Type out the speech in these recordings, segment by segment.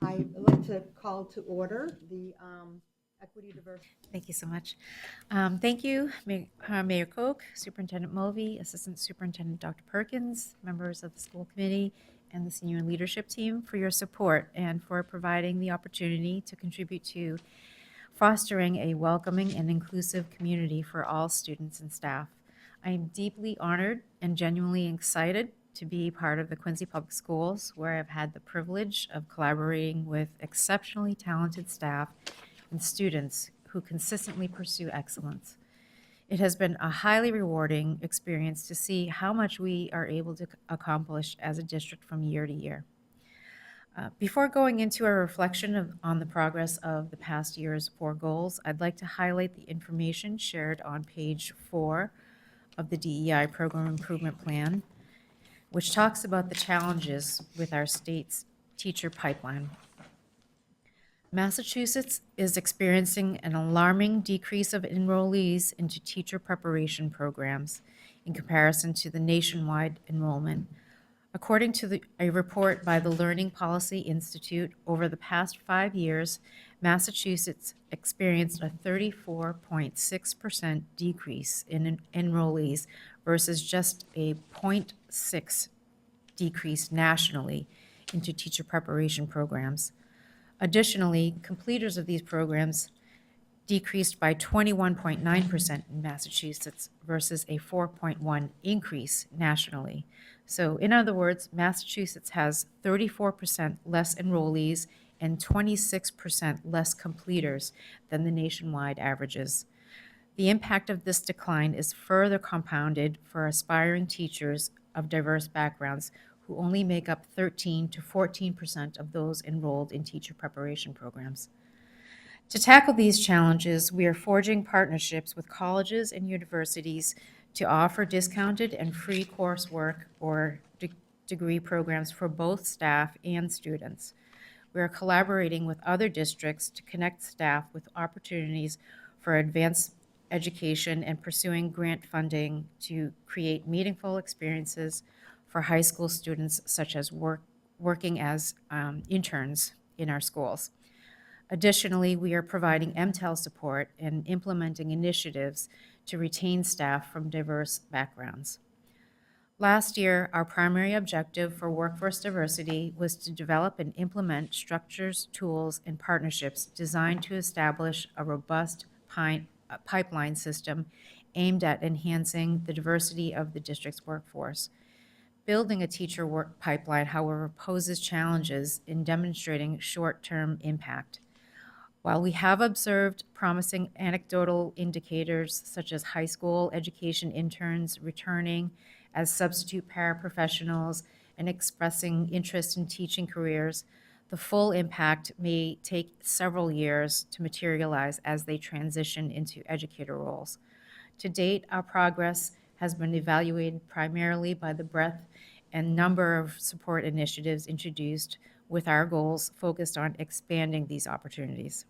I'd like to call to order the Equity Diversity. Thank you so much. Thank you, Mayor Koch, Superintendent Mulvey, Assistant Superintendent Dr. Perkins, members of the school committee, and the senior leadership team for your support and for providing the opportunity to contribute to fostering a welcoming and inclusive community for all students and staff. I am deeply honored and genuinely excited to be part of the Quincy Public Schools, where I've had the privilege of collaborating with exceptionally talented staff and students who consistently pursue excellence. It has been a highly rewarding experience to see how much we are able to accomplish as a district from year to year. Before going into a reflection on the progress of the past year's 4 goals, I'd like to highlight the information shared on page 4 of the DEI Program Improvement Plan, which talks about the challenges with our state's teacher pipeline. Massachusetts is experiencing an alarming decrease of enrollees into teacher preparation programs in comparison to the nationwide enrollment. According to a report by the Learning Policy Institute, over the past 5 years, Massachusetts experienced a 34.6% decrease in enrollees versus just a 0.6 decrease nationally into teacher preparation programs. Additionally, completers of these programs decreased by 21.9% in Massachusetts versus a 4.1 increase nationally. So in other words, Massachusetts has 34% less enrollees and 26% less completers than the nationwide averages. The impact of this decline is further compounded for aspiring teachers of diverse backgrounds who only make up 13 to 14% of those enrolled in teacher preparation programs. To tackle these challenges, we are forging partnerships with colleges and universities to offer discounted and free coursework or degree programs for both staff and students. We are collaborating with other districts to connect staff with opportunities for advanced education and pursuing grant funding to create meaningful experiences for high school students, such as working as interns in our schools. Additionally, we are providing MTEL support and implementing initiatives to retain staff from diverse backgrounds. Last year, our primary objective for workforce diversity was to develop and implement structures, tools, and partnerships designed to establish a robust pipeline system aimed at enhancing the diversity of the district's workforce. Building a teacher work pipeline, however, poses challenges in demonstrating short-term impact. While we have observed promising anecdotal indicators such as high school education interns returning as substitute paraprofessionals and expressing interest in teaching careers, the full impact may take several years to materialize as they transition into educator roles. To date, our progress has been evaluated primarily by the breadth and number of support initiatives introduced, with our goals focused on expanding these opportunities.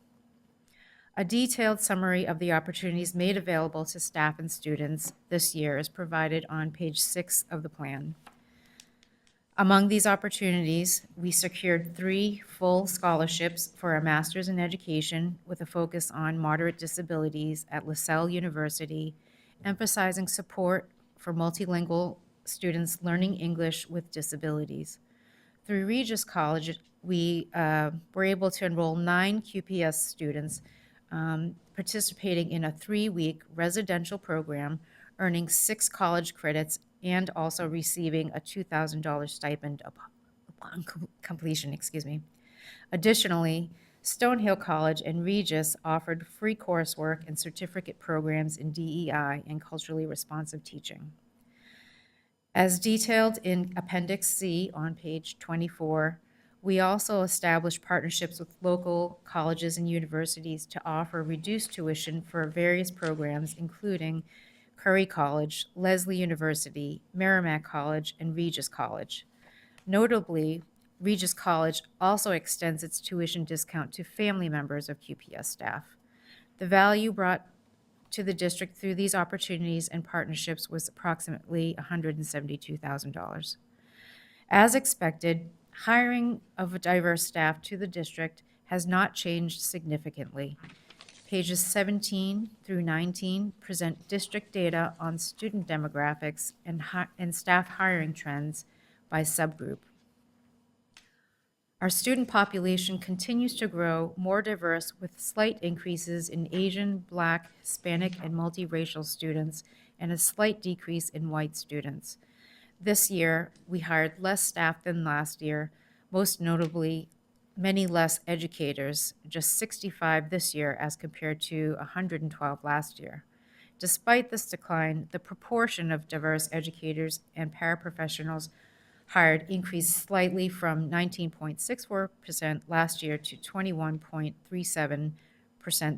A detailed summary of the opportunities made available to staff and students this year is provided on page 6 of the plan. Among these opportunities, we secured 3 full scholarships for a master's in education with a focus on moderate disabilities at LaSalle University, emphasizing support for multilingual students learning English with disabilities. Through Regis College, we were able to enroll 9 QPS students participating in a 3-week residential program, earning 6 college credits and also receiving a $2,000 stipend upon completion. Additionally, Stonehill College and Regis offered free coursework and certificate programs in DEI and culturally responsive teaching. As detailed in Appendix C on page 24, we also established partnerships with local colleges and universities to offer reduced tuition for various programs, including Curry College, Lesley University, Merrimack College, and Regis College. Notably, Regis College also extends its tuition discount to family members of QPS staff. The value brought to the district through these opportunities and partnerships was approximately $172,000. As expected, Hiring of diverse staff to the district has not changed significantly. Pages 17 through 19 present district data on student demographics and staff hiring trends by subgroup. Our student population continues to grow more diverse with slight increases in Asian, Black, Hispanic, and multiracial students and a slight decrease in white students. This year, we hired less staff than last year, most notably many less educators, just 65 this year as compared to 112 last year. Despite this decline, the proportion of diverse educators and paraprofessionals hired increased slightly from 19.64% last year to 21.37%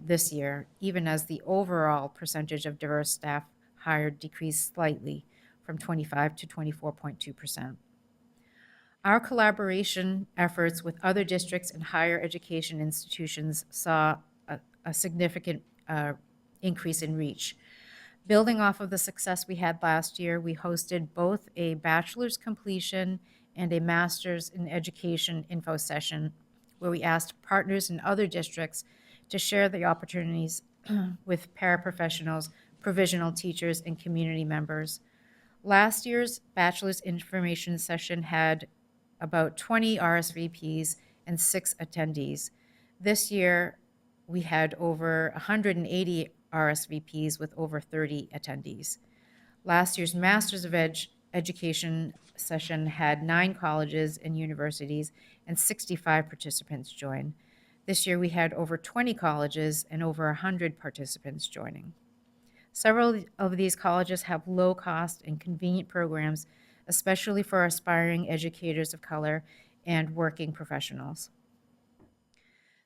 this year, even as the overall percentage of diverse staff hired decreased slightly from 25 to 24.2%. Our collaboration efforts with other districts and higher education institutions saw a significant increase in reach. Building off of the success we had last year, we hosted both a bachelor's completion and a master's in education info session where we asked partners in other districts to share the opportunities with paraprofessionals, provisional teachers, and community members. Last year's bachelor's information session had about 20 RSVPs and 6 attendees. This year, we had over 180 RSVPs with over 30 attendees. Last year's Masters of Education session had 9 colleges and universities and 65 participants join. This year, we had over 20 colleges and over 100 participants joining. Several of these colleges have low-cost and convenient programs, especially for aspiring educators of color and working professionals.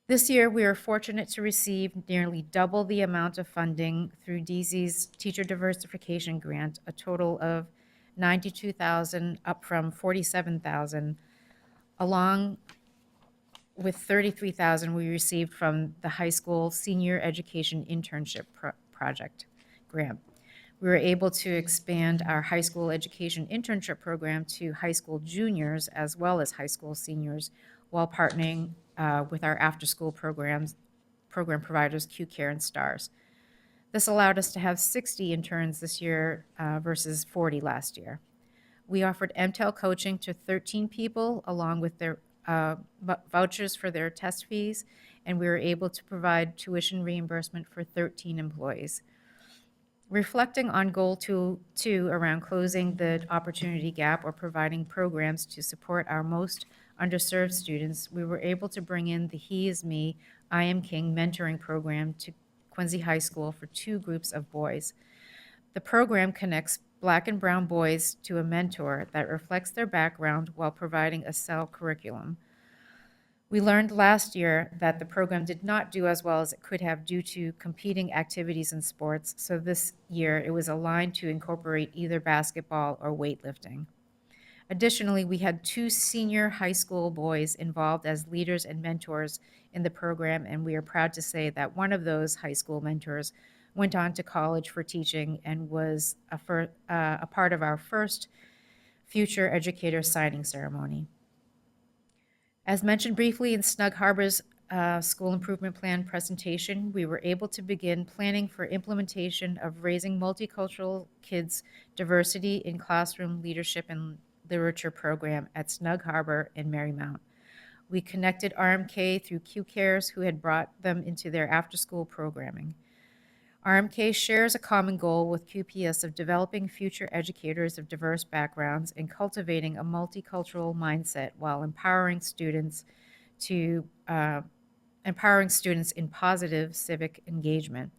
This year, we are fortunate to receive nearly double the amount of funding through DZ's Teacher Diversification Grant, a total of $92,000, up from $47,000, along with $33,000 we received from the high school senior education internship project grant. We were able to expand our high school education internship program to high school juniors as well as high school seniors while partnering with our after-school program providers, Q-Care and STARS. This allowed us to have 60 interns this year versus 40 last year. We offered MTEL coaching to 13 people along with their vouchers for their test fees, and we were able to provide tuition reimbursement for 13 employees. Reflecting on goal 2 around closing the opportunity gap or providing programs to support our most underserved students, we were able to bring in the He Is Me, I Am King mentoring program to Quincy High School for 2 groups of boys. The program connects Black and brown boys to a mentor that reflects their background while providing a cell curriculum. We learned last year that the program did not do as well as it could have due to competing activities in sports, so this year it was aligned to incorporate either basketball or weightlifting. Additionally, we had 2 senior high school boys involved as leaders and mentors in the program, and we are proud to say that one of those high school mentors went on to college for teaching and was a part of our first future educator signing ceremony. As mentioned briefly in Snug Harbor's school improvement plan presentation, we were able to begin planning for implementation of raising multicultural kids' diversity in classroom leadership and literature program at Snug Harbor and Marymount. We connected RMK through Q-Cares, who had brought them into their after-school programming. RMK shares a common goal with QPS of developing future educators of diverse backgrounds and cultivating a multicultural mindset while empowering students in positive civic engagement.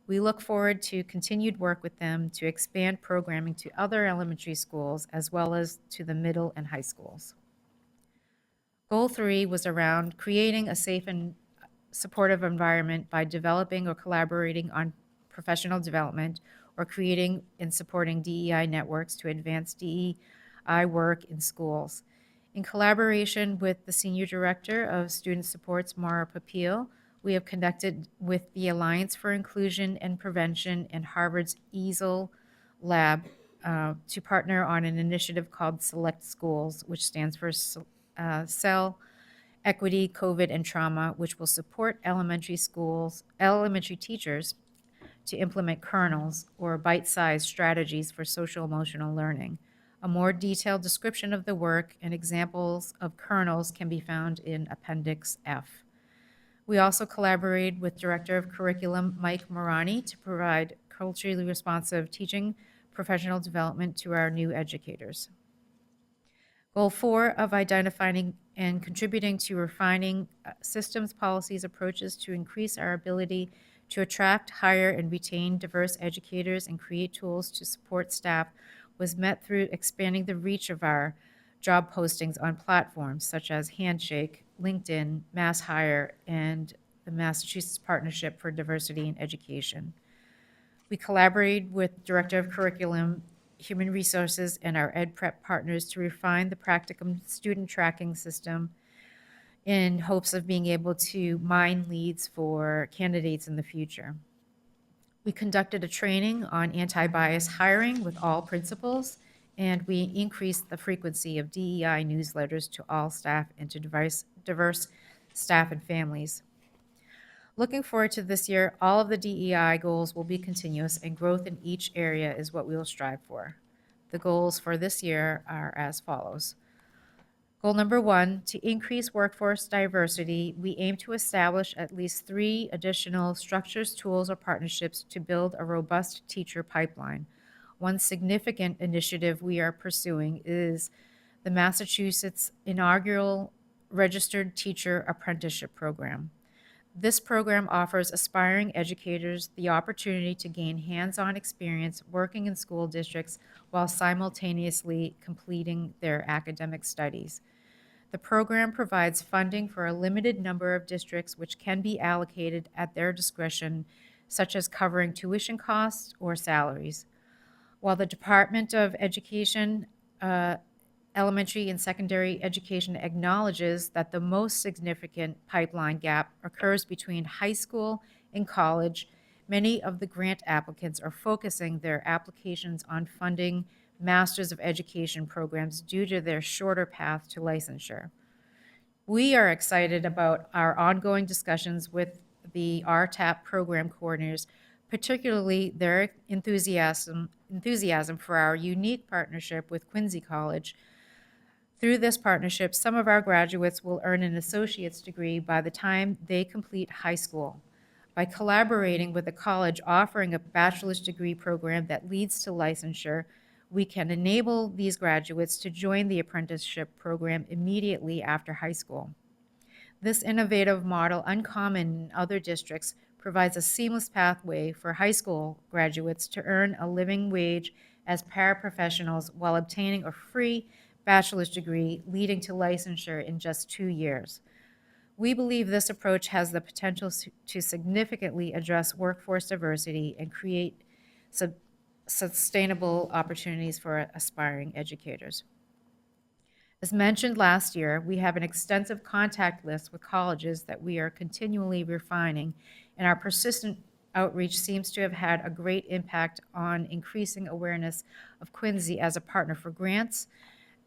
We look forward to continued work with them to expand programming to other elementary schools as well as to the middle and high schools. Goal 3 was around creating a safe and supportive environment by developing or collaborating on professional development or creating and supporting DEI networks to advance DEI work in schools. In collaboration with the Senior Director of Student Supports, Mara Papil, we have connected with the Alliance for Inclusion and Prevention and Harvard's EASL Lab to partner on an initiative called Select Schools, which stands for cell, equity, COVID, and trauma, which will support elementary teachers to implement kernels or bite-sized strategies for social emotional learning. A more detailed description of the work and examples of kernels can be found in Appendix F. We also collaborated with Director of Curriculum Mike Morani to provide culturally responsive teaching professional development to our new educators. Goal 4 of identifying and contributing to refining systems, policies, approaches to increase our ability to attract, hire, and retain diverse educators and create tools to support staff was met through expanding the reach of our job postings on platforms such as Handshake, LinkedIn, MassHire, and the Massachusetts Partnership for Diversity in Education. We collaborated with Director of Curriculum, Human Resources, and our EdPrep partners to refine the practicum student tracking system in hopes of being able to mine leads for candidates in the future. We conducted a training on anti-bias hiring with all principals, and we increased the frequency of DEI newsletters to all staff and to diverse staff and families. Looking forward to this year, all of the DEI goals will be continuous, and growth in each area is what we will strive for. The goals for this year are as follows. Goal number 1, to increase workforce diversity, we aim to establish at least 3 additional structures, tools, or partnerships to build a robust teacher pipeline. One significant initiative we are pursuing is the Massachusetts inaugural Registered Teacher Apprenticeship Program. This program offers aspiring educators the opportunity to gain hands-on experience working in school districts while simultaneously completing their academic studies. The program provides funding for a limited number of districts which can be allocated at their discretion, such as covering tuition costs or salaries. While the Department of Education, Elementary and Secondary Education acknowledges that the most significant pipeline gap occurs between high school and college, many of the grant applicants are focusing their applications on funding Masters of Education programs due to their shorter path to licensure. We are excited about our ongoing discussions with the RTAP program coordinators, particularly their enthusiasm for our unique partnership with Quincy College. Through this partnership, some of our graduates will earn an associate's degree by the time they complete high school. By collaborating with a college offering a bachelor's degree program that leads to licensure, we can enable these graduates to join the apprenticeship program immediately after high school. This innovative model, uncommon in other districts, provides a seamless pathway for high school graduates to earn a living wage as paraprofessionals while obtaining a free bachelor's degree, leading to licensure in just 2 years. We believe this approach has the potential to significantly address workforce diversity and create sustainable opportunities for aspiring educators. As mentioned last year, we have an extensive contact list with colleges that we are continually refining, and our persistent outreach seems to have had a great impact on increasing awareness of Quincy as a partner for grants,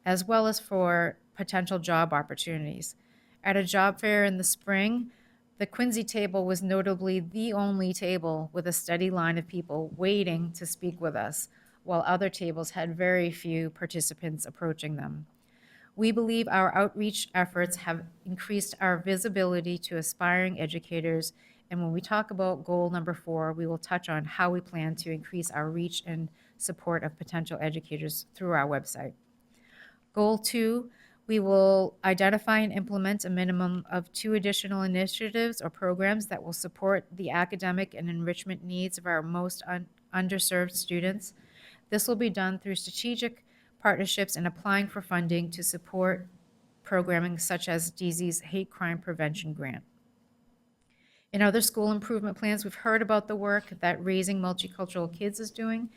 as well as for potential job opportunities. At a job fair in the spring, the Quincy table was notably the only table with a steady line of people waiting to speak with us, while other tables had very few participants approaching them. We believe our outreach efforts have increased our visibility to aspiring educators, and when we talk about goal number 4, we will touch on how we plan to increase our reach and support of potential educators through our website. Goal 2, we will identify and implement a minimum of 2 additional initiatives or programs that will support the academic and enrichment needs of our most underserved students. This will be done through strategic partnerships and applying for funding to support programming such as DZ's Hate Crime Prevention Grant. In other school improvement plans, we've heard about the work that Raising Multicultural Kids is doing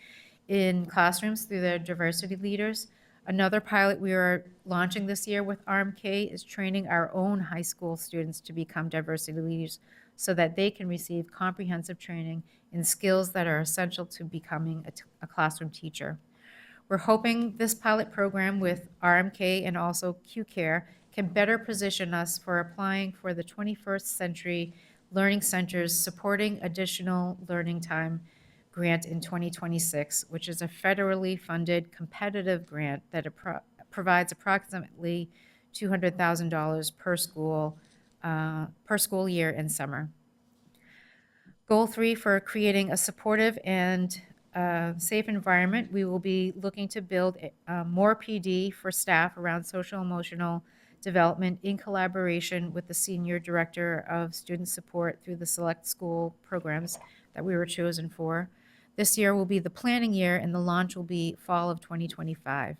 in classrooms through their diversity leaders. Another pilot we are launching this year with RMK is training our own high school students to become diversity leaders so that they can receive comprehensive training in skills that are essential to becoming a classroom teacher. We're hoping this pilot program with RMK and also QCare can better position us for applying for the 21st Century Learning Center's Supporting Additional Learning Time grant in 2026, which is a federally funded competitive grant that provides approximately $200,000 per school year in summer. Goal 3, for creating a supportive and safe environment, we will be looking to build more PD for staff around social emotional development in collaboration with the Senior Director of Student Support through the select school programs that we were chosen for. This year will be the planning year, and the launch will be fall of 2025.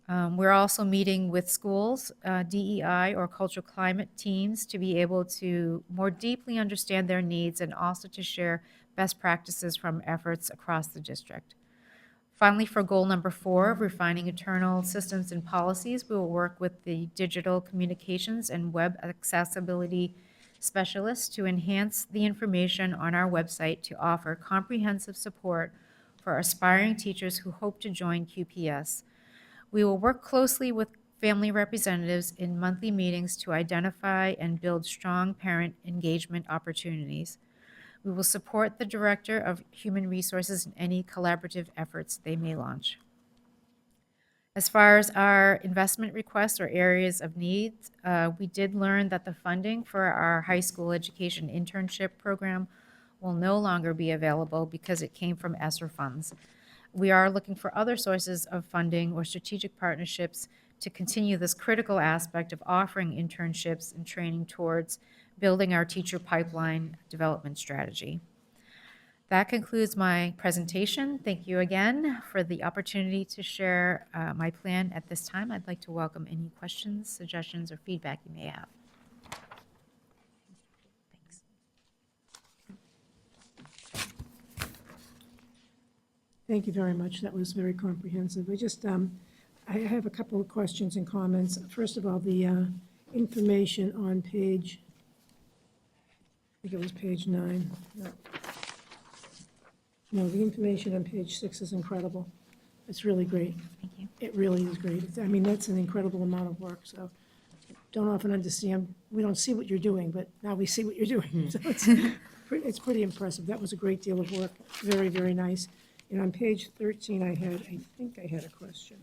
We're also meeting with schools, DEI or cultural climate teams, to be able to more deeply understand their needs and also to share best practices from efforts across the district. Finally, for goal number 4 of refining internal systems and policies, we will work with the digital communications and web accessibility specialists to enhance the information on our website to offer comprehensive support for aspiring teachers who hope to join QPS. We will work closely with family representatives in monthly meetings to identify and build strong parent engagement opportunities. We will support the Director of Human Resources in any collaborative efforts they may launch. As far as our investment requests or areas of need, we did learn that the funding for our high school education internship program will no longer be available because it came from ESSER funds. We are looking for other sources of funding or strategic partnerships to continue this critical aspect of offering internships and training towards building our teacher pipeline development strategy. That concludes my presentation. Thank you again for the opportunity to share my plan at this time. I'd like to welcome any questions, suggestions, or feedback you may have. Thanks. Thank you very much. That was very comprehensive. I have a couple of questions and comments. First of all, the information on page, I think it was page 9. No, the information on page 6 is incredible. It's really great. Thank you. It really is great. I mean, that's an incredible amount of work, so don't often understand, we don't see what you're doing, but now we see what you're doing. So it's pretty impressive. That was a great deal of work. Very, very nice. And on page 13, I think I had a question.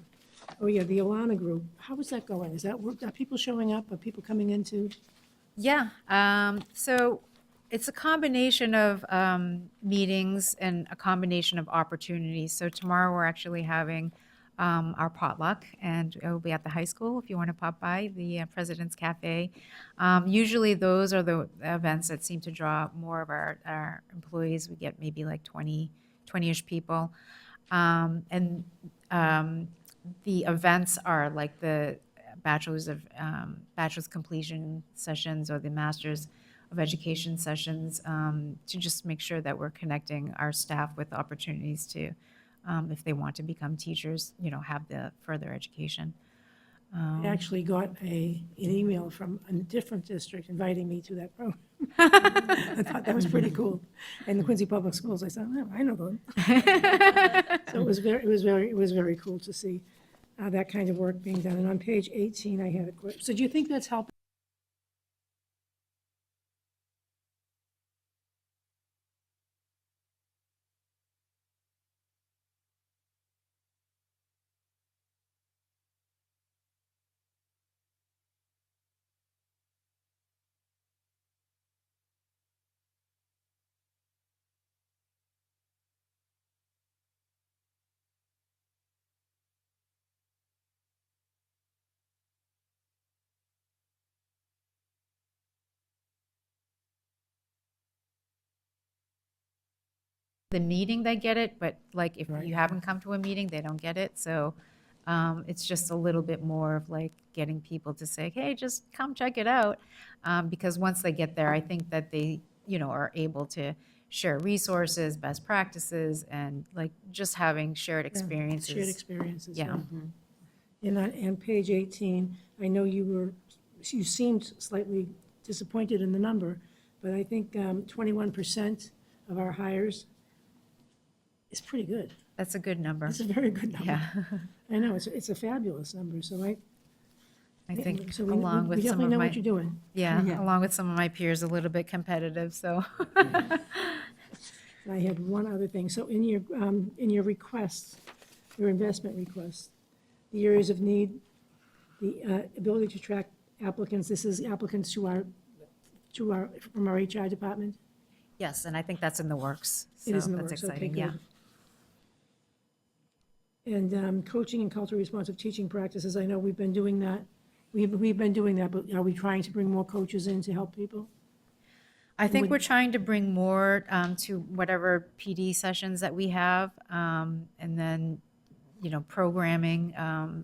Oh, yeah, the Alana Group. How is that going? Is that work? Are people showing up? Are people coming into? Yeah, so it's a combination of meetings and a combination of opportunities. So tomorrow we're actually having our potluck, and it will be at the high school if you want to pop by, the President's Cafe. Usually those are the events that seem to draw more of our employees. We get maybe like 20-ish people. The events are like the bachelor's completion sessions or the master's of education sessions, to just make sure that we're connecting our staff with opportunities to, if they want to become teachers, have the further education. I actually got an email from a different district inviting me to that program. I thought that was pretty cool. And the Quincy Public Schools, I thought, oh, I know them. So it was very cool to see that kind of work being done. And on page 18, I had a question. So do you think that's helping? The meeting, they get it, but like if Right. you haven't come to a meeting, they don't get it. So it's just a little bit more of like getting people to say, hey, just come check it out. Because once they get there, I think that they, are able to share resources, best practices, and like just having shared experiences. Shared experiences. Yeah. And on page 18, I know you seemed slightly disappointed in the number, but I think 21% of our hires is pretty good. That's a good number. It's a very good number. Yeah. I know, it's a fabulous number, so I think So we along with some definitely of know my, what you're doing. yeah, Yeah. along with some of my peers, a little bit competitive, so. I had one other thing. So in your requests, your investment requests, the areas of need, the ability to track applicants, this is applicants from our HR department? Yes, and I think that's in the works. It is so in the that's works, okay, exciting, yeah. good. And coaching and culturally responsive teaching practices, I know we've been doing that. We've been doing that, but are we trying to bring more coaches in to help people? I think would- we're trying to bring more to whatever PD sessions that we have, and then, programming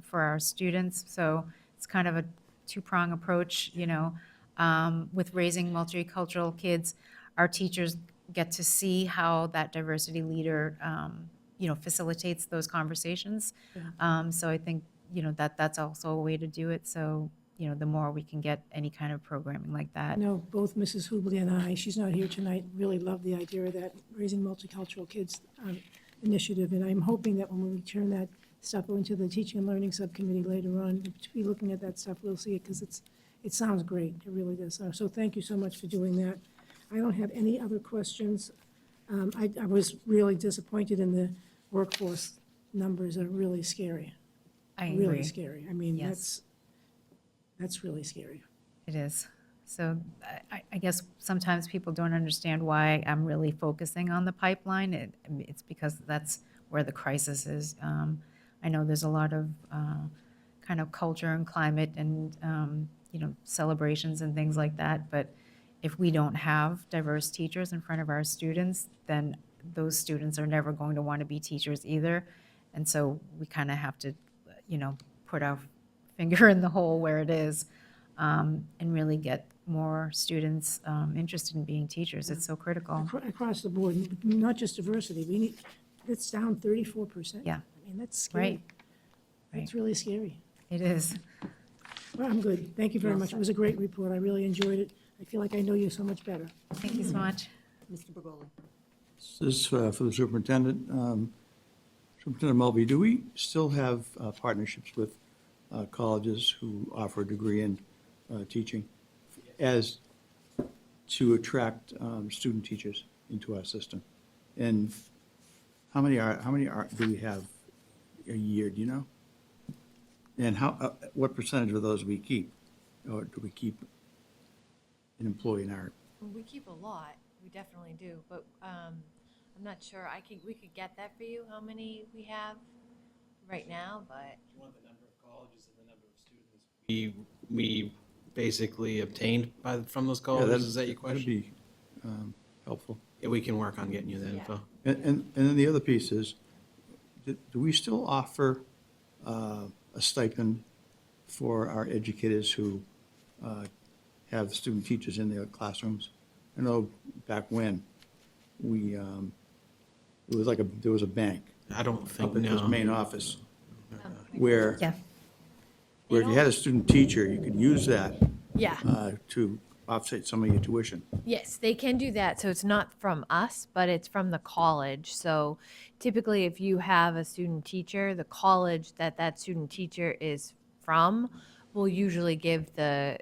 for our students. So it's kind of a two-prong approach, with raising multicultural kids. Our teachers get to see how that diversity leader, facilitates those conversations. So I think, that's also a way to do it. So, the more we can get any kind of programming like I that. know both Mrs. Hubley and I, she's not here tonight, really love the idea of that Raising Multicultural Kids initiative. And I'm hoping that when we turn that stuff into the Teaching and Learning Subcommittee later on, to be looking at that stuff, we'll see it because it sounds great. It really does. So thank you so much for doing that. I don't have any other questions. I was really disappointed in the workforce numbers are really scary. I Really agree. scary. I mean, Yes. that's really scary. It is. So I guess sometimes people don't understand why I'm really focusing on the pipeline. It's because that's where the crisis is. I know there's a lot of kind of culture and climate and, celebrations and things like that. But if we don't have diverse teachers in front of our students, then those students are never going to want to be teachers either. And so we kind of have to, put our finger in the hole where it is, and really get more students interested in being teachers. It's so critical. Across the board, not just diversity, it's down 34%. Yeah. I mean, that's scary. Right. That's really scary. It is. Well, I'm good. Thank you very much. It was a great report. I really enjoyed it. I feel like I know you so much better. Thank you so much. Mr. Begoli. This is for the superintendent. Superintendent Mulvey, do we still have partnerships with colleges who offer a degree in teaching as to attract student teachers into our system? And how many do we have a year, do you know? And what percentage of those we keep? Or do we keep an employee in our? We keep a lot, we definitely do, but I'm not sure, we could get that for you, how many we have right now, but. Do you want the number of colleges and the number of students we basically obtained from those colleges? Is that your That'd question? be helpful. Yeah, we can work on getting you that Yeah. info. And then the other piece is, do we still offer a stipend for our educators who have student teachers in their classrooms? I know back when, there was a bank I don't think, up at this no. main office where, Yeah. where if you had a student teacher, you could use that Yeah, to offset some of your tuition. yes, they can do that, so it's not from us, but it's from the college, so typically if you have a student teacher, the college that student teacher is from will usually give the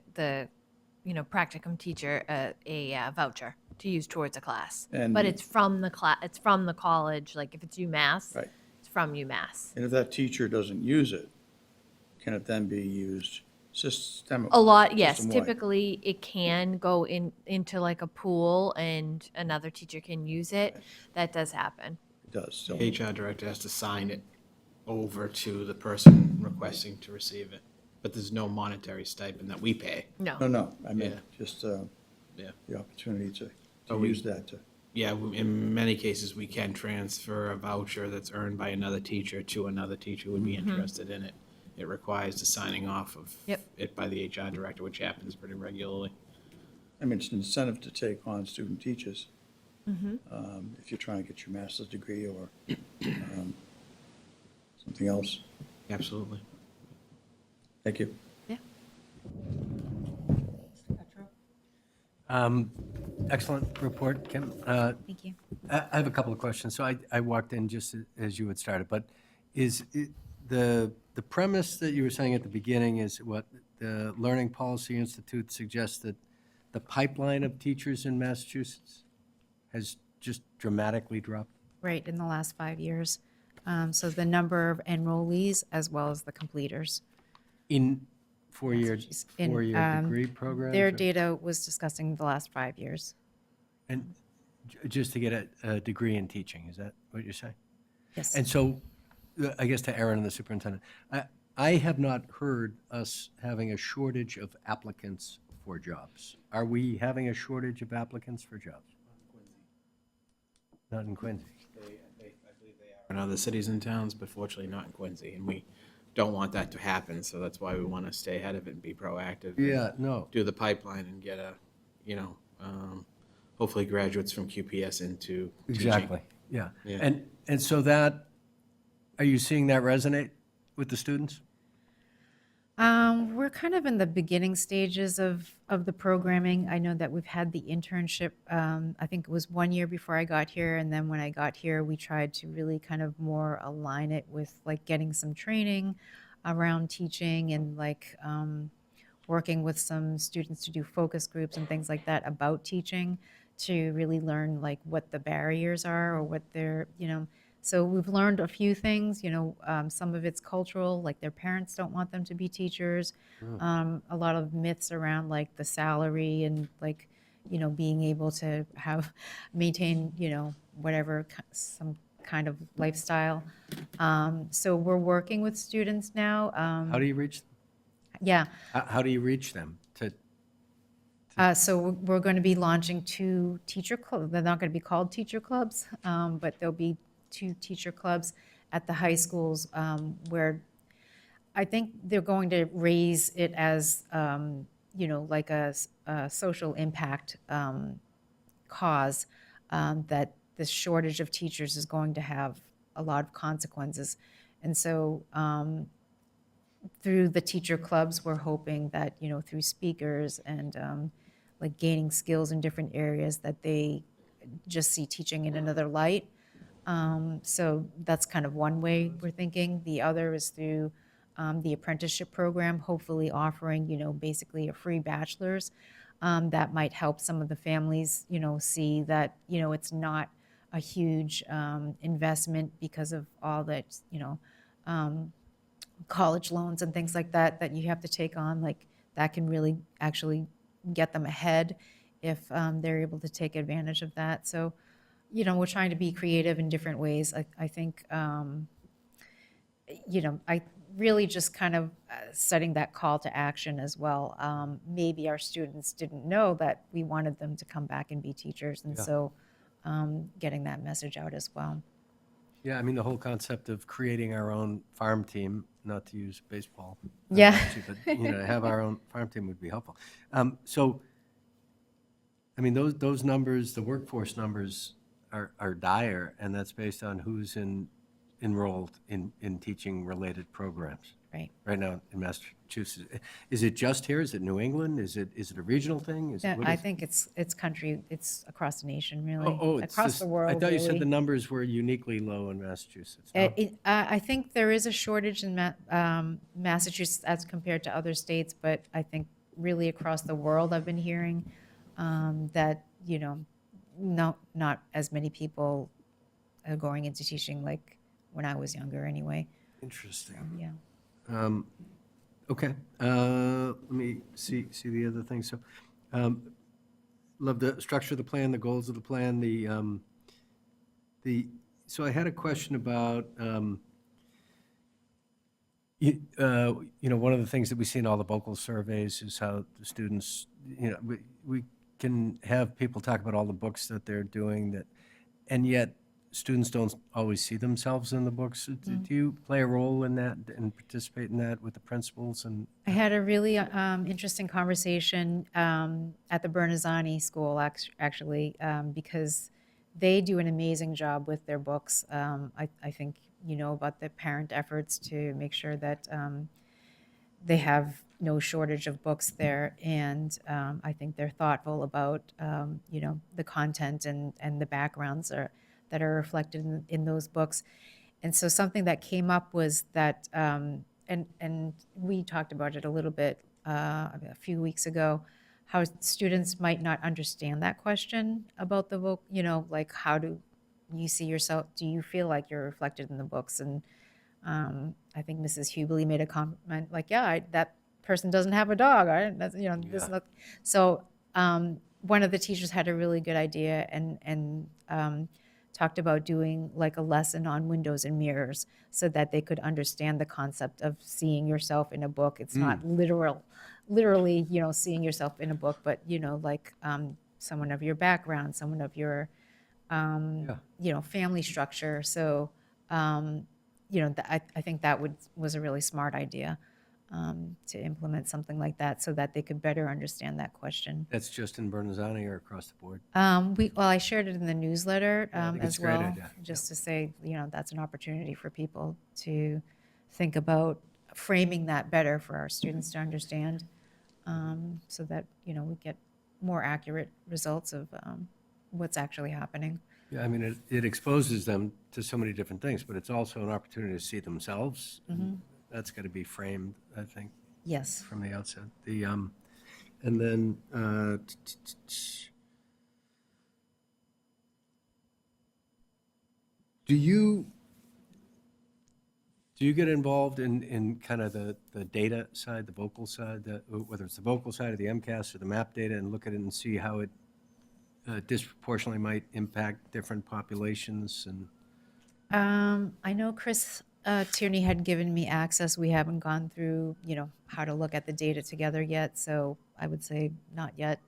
practicum teacher a voucher to use towards a class. And- But it's from the it's from the college, like if it's UMass, Right. it's from UMass. And if that teacher doesn't use it, can it then be used systemically? A lot, yes. system-wide? Typically, it can go into like a pool and another teacher can use it. That does happen. It does, so. The HR director has to sign it over to the person requesting to receive it. But there's no monetary stipend that we pay. No. No, I meant Yeah. just Yeah. the opportunity to Oh, we- use that to. Yeah, in many cases, we can transfer a voucher that's earned by another teacher to another teacher who would be interested in it. It requires the signing off of Yep. it by the HR director, which happens pretty regularly. I mean, it's an incentive to take on student teachers. If you're trying to get your master's degree or something else. Absolutely. Thank you. Yeah. Excellent report, Kim. Thank you. I have a couple of questions. So I walked in just as you had started, but is the premise that you were saying at the beginning is what the Learning Policy Institute suggests that the pipeline of teachers in Massachusetts has just dramatically dropped. Right, in the last 5 years. So the number of enrollees as well as the completers. In four-year In, degree programs? Their or- data was discussing the last 5 years. And just to get a degree in teaching, is that what you're saying? Yes. And so, I guess to Aaron and the superintendent, I have not heard us having a shortage of applicants for jobs. Are we having a shortage of applicants for jobs? Not in Quincy. In other cities and towns, but fortunately not in Quincy, and we don't want that to happen, so that's why we want to stay ahead of it and be proactive. Yeah, no. Do the pipeline and get hopefully graduates from QPS into teaching. Exactly, yeah. Yeah. And so that, are you seeing that resonate with the students? We're kind of in the beginning stages of the programming. I know that we've had the internship, I think it was 1 year before I got here, and then when I got here, we tried to really kind of more align it with like getting some training around teaching and like working with some students to do focus groups and things like that about teaching to really learn like what the barriers are or what they're, so we've learned a few things, some of it's cultural, like their parents don't want them to be teachers. A lot of myths around like the salary and like, being able to maintain, whatever, some kind of lifestyle. So we're working with students now. How do you reach them? Yeah. How do you reach them? So we're going to be launching 2 teacher clubs. They're not going to be called teacher clubs, but there'll be 2 teacher clubs at the high schools where I think they're going to raise it as, like a social impact cause that the shortage of teachers is going to have a lot of consequences. And so through the teacher clubs, we're hoping that, through speakers and like gaining skills in different areas that they just see teaching in another light. So that's kind of one way we're thinking. The other is through the apprenticeship program, hopefully offering, basically a free bachelor's that might help some of the families, see that, it's not a huge investment because of all that, college loans and things like that, that you have to take on, like that can really actually get them ahead if they're able to take advantage of that. So, we're trying to be creative in different ways. I think, I really just kind of setting that call to action as well. Maybe our students didn't know that we wanted them to come back and be teachers. And so getting that message out as well. Yeah, I mean, the whole concept of creating our own farm team, not to use baseball. Yeah. analogy, But, to have our own farm team would be helpful. So, I mean, those numbers, the workforce numbers are dire, and that's based on who's enrolled in teaching-related programs. Right now in Massachusetts. Is it just here? Is it New England? Is it a regional thing? I think it's country, it's across the nation, really. It's Across just- the world, I thought you said really. the numbers were uniquely low in Massachusetts. No? I think there is a shortage in Massachusetts as compared to other states, but I think really across the world, I've been hearing that, not as many people are going into teaching like when I was younger anyway. Interesting. Yeah. Okay, let me see the other things. So, love the structure of the plan, the goals of the plan, so I had a question about, one of the things that we see in all the vocal surveys is how the students, we can have people talk about all the books that they're doing and yet students don't always see themselves in the books. Do you play a role in that and participate in that with the principals? I had a really interesting conversation at the Bernazzani School, actually, because they do an amazing job with their books. I think you know about the parent efforts to make sure that they have no shortage of books there, and I think they're thoughtful about the content and the backgrounds that are reflected in those books. And so something that came up was that, and we talked about it a little bit a few weeks ago, how students might not understand that question about the book, like how do you see yourself, do you feel like you're reflected in the books? And I think Mrs. Hubley made a comment like, yeah, that person doesn't have a dog. That's, this, look. So one of the teachers had a really good idea and talked about doing like a lesson on windows and mirrors so that they could understand the concept of seeing yourself in a book. It's not literally, seeing yourself in a book, but, like someone of your background, someone of your, family structure. So, I think that was a really smart idea to implement something like that so that they could better understand that question. That's just in Bernazani or across the board? Well, I shared it in the newsletter I think it's as a great well, idea. just to say, that's an opportunity for people to think about framing that better for our students to understand, so that, we get more accurate results of what's actually happening. Yeah, I mean, it exposes them to so many different things, but it's also an opportunity to see themselves. And that's got to be framed, I think, Yes. from the outset. And then, do you get involved in kind of the data side, the vocal side, whether it's the vocal side of the MCAS or the MAP data, and look at it and see how it disproportionately might impact different populations? And I know Chris Tierney had given me access. We haven't gone through, how to look at the data together yet. So I would say not yet.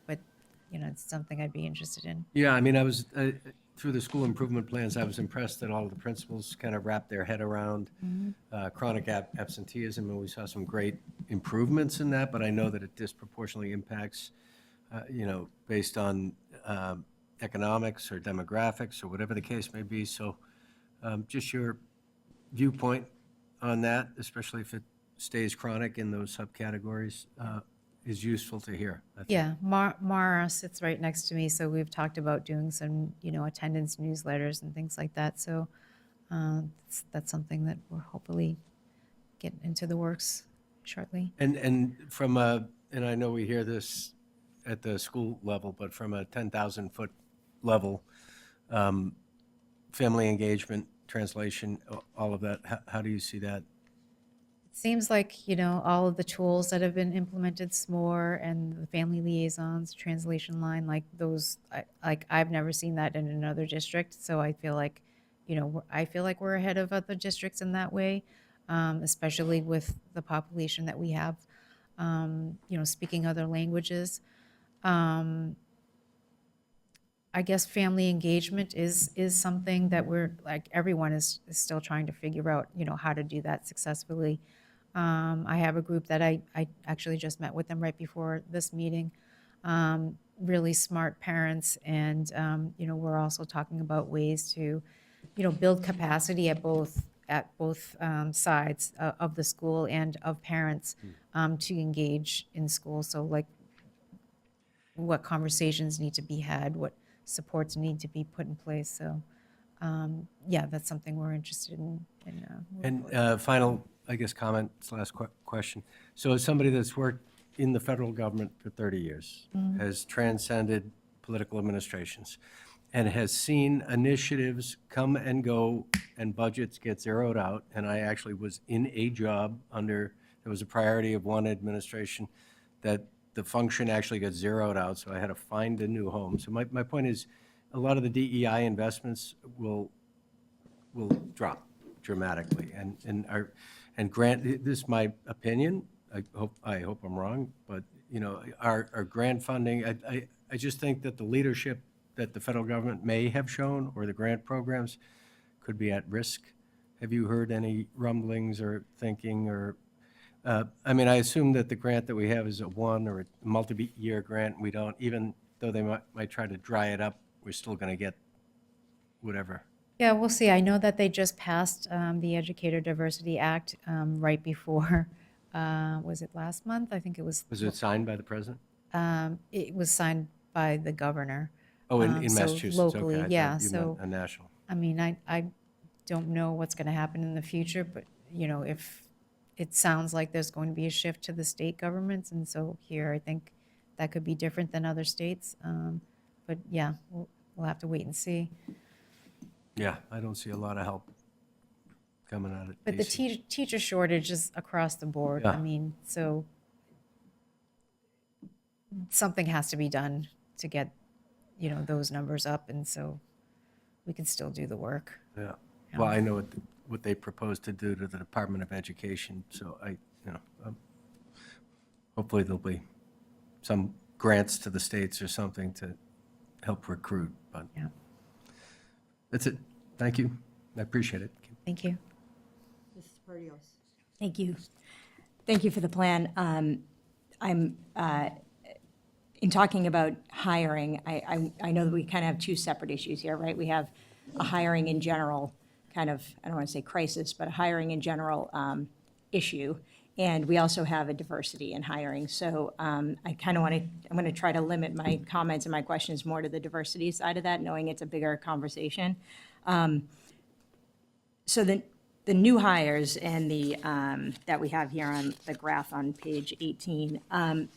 But, it's something I'd be interested in. yeah, I mean, I was through the school improvement plans, I was impressed that all of the principals kind of wrapped their head around chronic absenteeism, and we saw some great improvements in that, but I know that it disproportionately impacts, based on economics or demographics or whatever the case may be. So just your viewpoint on that, especially if it stays chronic in those subcategories, is useful to hear, I think. Yeah, Mara sits right next to me, so we've talked about doing some, attendance newsletters and things like that. So that's something that we'll hopefully get into the works shortly. And from and I know we hear this at the school level, but from a 10,000-foot level, family engagement, translation, all of that, how do you see that? It seems like, all of the tools that have been implemented, SMORE and the family liaisons, translation line, like those, I've never seen that in another district. So I feel like, we're ahead of other districts in that way, especially with the population that we have, speaking other languages. I guess family engagement is something that we're, everyone is still trying to figure out, how to do that successfully. I have a group that I actually just met with them right before this meeting, really smart parents, and, we're also talking about ways to, build capacity at both sides of the school and of parents to engage in school. So like what conversations need to be had, what supports need to be put in place. So yeah, that's something we're interested in. And final, I guess, comment, last question. So as somebody that's worked in the federal government for 30 years, has transcended political administrations, and has seen initiatives come and go and budgets get zeroed out, and I actually was in a job there was a priority of one administration that the function actually got zeroed out, so I had to find a new home. So my point is, a lot of the DEI investments will drop dramatically, and grant, this is my opinion, I hope I'm wrong, but, our grant funding, I just think that the leadership that the federal government may have shown, or the grant programs, could be at risk. Have you heard any rumblings or thinking, or, I mean, I assume that the grant that we have is a one or a multi-year grant. We don't, even though they might try to dry it up, we're still going to get whatever. Yeah, we'll see. I know that they just passed the Educator Diversity Act right before, was it last month? I think it was. Was it signed by the president? It was signed by the governor. Oh, in so Massachusetts, locally, okay. I thought yeah, you so- meant a national. I mean, I don't know what's going to happen in the future, but, if it sounds like there's going to be a shift to the state governments, and so here, I think that could be different than other states. But yeah, we'll have to wait and see. Yeah, I don't see a lot of help coming out of But the DC. teacher shortage is across the board. I Yeah. mean, so something has to be done to get, those numbers up, and so we can still do the work. Yeah. Well, I know what they propose to do to the Department of Education, so hopefully there'll be some grants to the states or something to help recruit, but Yeah, that's it. Thank you. I appreciate it. thank you. Mrs. Perdios. Thank you. Thank you for the plan. In talking about hiring, I know that we kind of have two separate issues here, right? We have a hiring in general, kind of, I don't want to say crisis, but a hiring in general issue. And we also have a diversity in hiring. So I kind of I'm going to try to limit my comments and my questions more to the diversity side of that, knowing it's a bigger conversation. So the new hires and the, that we have here on the graph on page 18,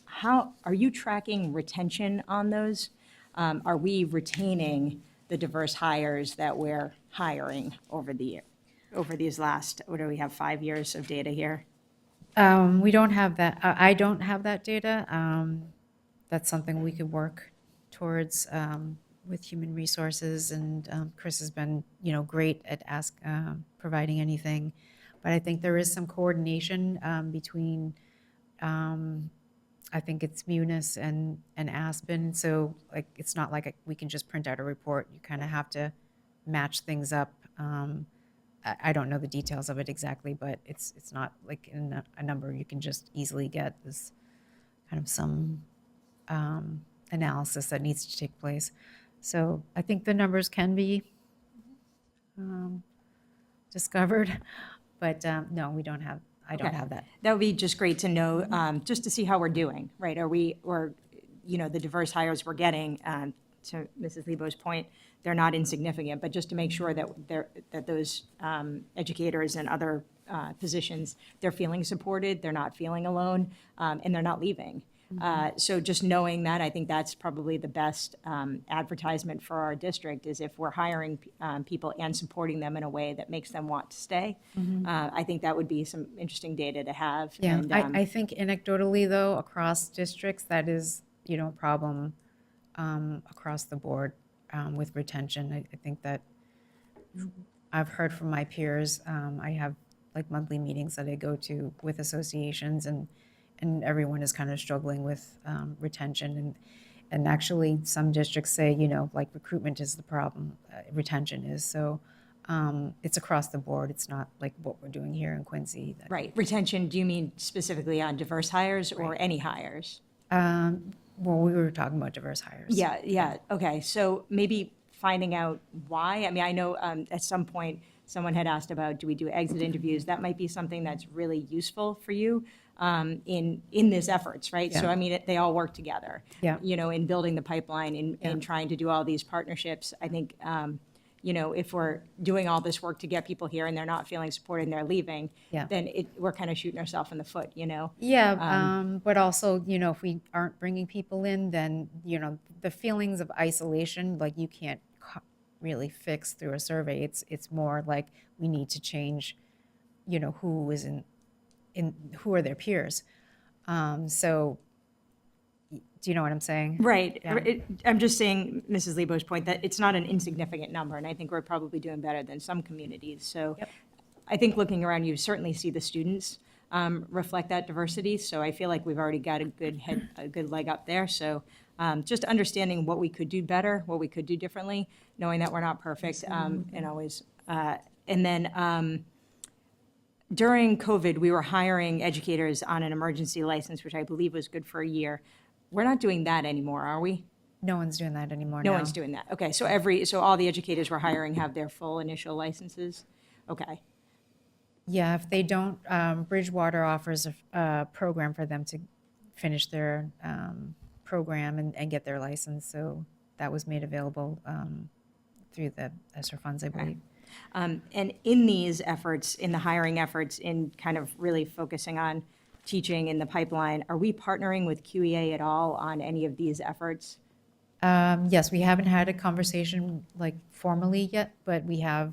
how, are you tracking retention on those? Are we retaining the diverse hires that we're hiring over these last, what do we have, 5 years of data here? We don't have that, I don't have that data. That's something we could work towards with human resources, and Chris has been, great at providing anything. But I think there is some coordination between, I think it's Munis and Aspen. So like, it's not like we can just print out a report. You kind of have to match things up. I don't know the details of it exactly, but it's not like in a number you can just easily get. There's kind of some analysis that needs to take place. So I think the numbers can be discovered, but no, we don't have, I don't Okay. have that. That would be just great to know, just to see how we're doing, right? Or, the diverse hires we're getting, to Mrs. Lebo's point, they're not insignificant, but just to make sure that those educators and other positions, they're feeling supported, they're not feeling alone, and they're not leaving. So just knowing that, I think that's probably the best advertisement for our district, is if we're hiring people and supporting them in a way that makes them want to stay. I think that would be some interesting data to have. Yeah, And, I think anecdotally though, across districts, that is, a problem across the board with retention. I think that I've heard from my peers. I have like monthly meetings that I go to with associations, and everyone is kind of struggling with retention. And actually, some districts say, like recruitment is the problem, retention is. So it's across the board. It's not like what we're doing here in Quincy. right, retention, do you mean specifically on diverse hires or any hires? Well, we were talking about diverse hires. Yeah, okay, so maybe finding out why. I mean, I know at some point, someone had asked about, do we do exit interviews? That might be something that's really useful for you in this efforts, right? So, Yeah. I mean, they all work together. Yeah. In building the pipeline, in Yeah. trying to do all these partnerships. I think, if we're doing all this work to get people here and they're not feeling supported and they're leaving, Yeah. then we're kind of shooting ourselves in the foot, Yeah, but also, if we aren't bringing people in, then, the feelings of isolation, like you can't really fix through a survey. It's more like we need to change, who is who are their peers. So, do you know what I'm saying? Right. Yeah. I'm just saying, Mrs. Lebo's point, that it's not an insignificant number, and I think we're probably doing better than some communities. So Yep. I think looking around, you certainly see the students reflect that diversity. So I feel like we've already got a good leg up there. So just understanding what we could do better, what we could do differently, knowing that we're not perfect, and always. And then during COVID, we were hiring educators on an emergency license, which I believe was good for a year. We're not doing that anymore, are we? No one's doing that anymore No now. one's doing that. Okay, so all the educators we're hiring have their full initial licenses? Okay, Yeah, if they don't, Bridgewater offers a program for them to finish their program and get their license. So that was made available through the ESSER funds, I believe. And in these efforts, in the hiring efforts, in kind of really focusing on teaching in the pipeline, are we partnering with QEA at all on any of these efforts? Yes, we haven't had a conversation like formally yet, but we have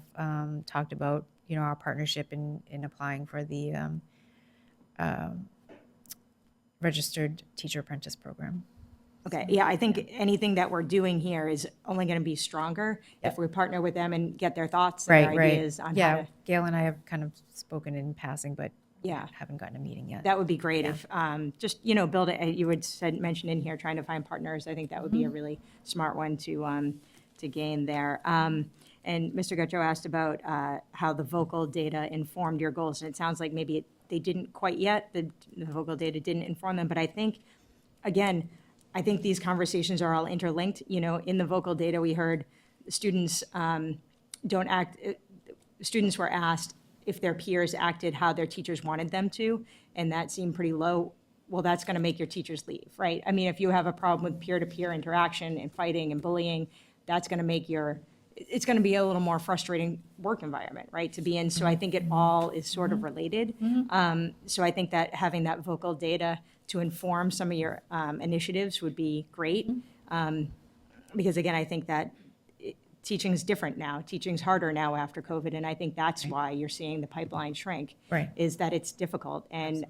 talked about, our partnership in applying for the registered teacher apprentice program. Okay, yeah, I think anything that we're doing here is only going to be stronger if we partner with them and get their thoughts and their Right. ideas on how Yeah, to. Gail and I have kind of spoken in passing, but Yeah. haven't gotten a meeting yet. That would be great if, just, build it, you would mention in here, trying to find partners. I think that would be a really smart one to gain there. And Mr. Guttrow asked about how the vocal data informed your goals, and it sounds like maybe they didn't quite yet, the vocal data didn't inform them, but I think, again, I think these conversations are all interlinked. In the vocal data, we heard students students were asked if their peers acted how their teachers wanted them to, and that seemed pretty low. Well, that's going to make your teachers leave, right? I mean, if you have a problem with peer-to-peer interaction and fighting and bullying, that's going to make it's going to be a little more frustrating work environment, right, to be in. So I think it all is sort of related. So I think that having that vocal data to inform some of your initiatives would be great. Because again, I think that teaching is different now. Teaching's harder now after COVID, and I think that's why you're seeing the pipeline shrink. Right. Is that it's difficult, and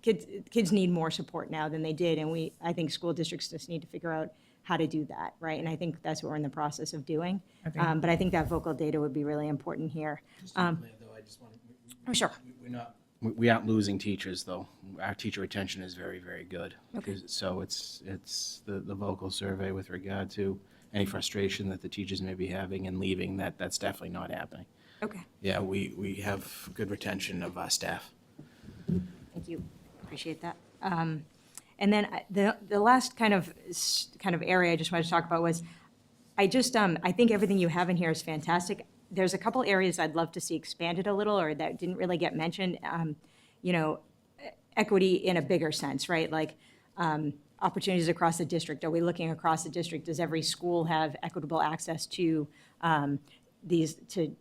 kids need more support now than they did, and I think school districts just need to figure out how to do that, right? And I think that's what we're in the process of doing. Okay. But I think that vocal data would be really important here. Sure. We aren't losing teachers, though. Our teacher retention is very, very good. So it's the vocal survey with regard to any frustration that the teachers may be having and leaving, that's definitely not happening. Okay, Yeah, we have good retention of our staff. thank you. Appreciate that. And then the last kind of area I just wanted to talk about was, I think everything you have in here is fantastic. There's a couple areas I'd love to see expanded a little, or that didn't really get mentioned. Equity in a bigger sense, right? Like opportunities across the district. Are we looking across the district? Does every school have equitable access to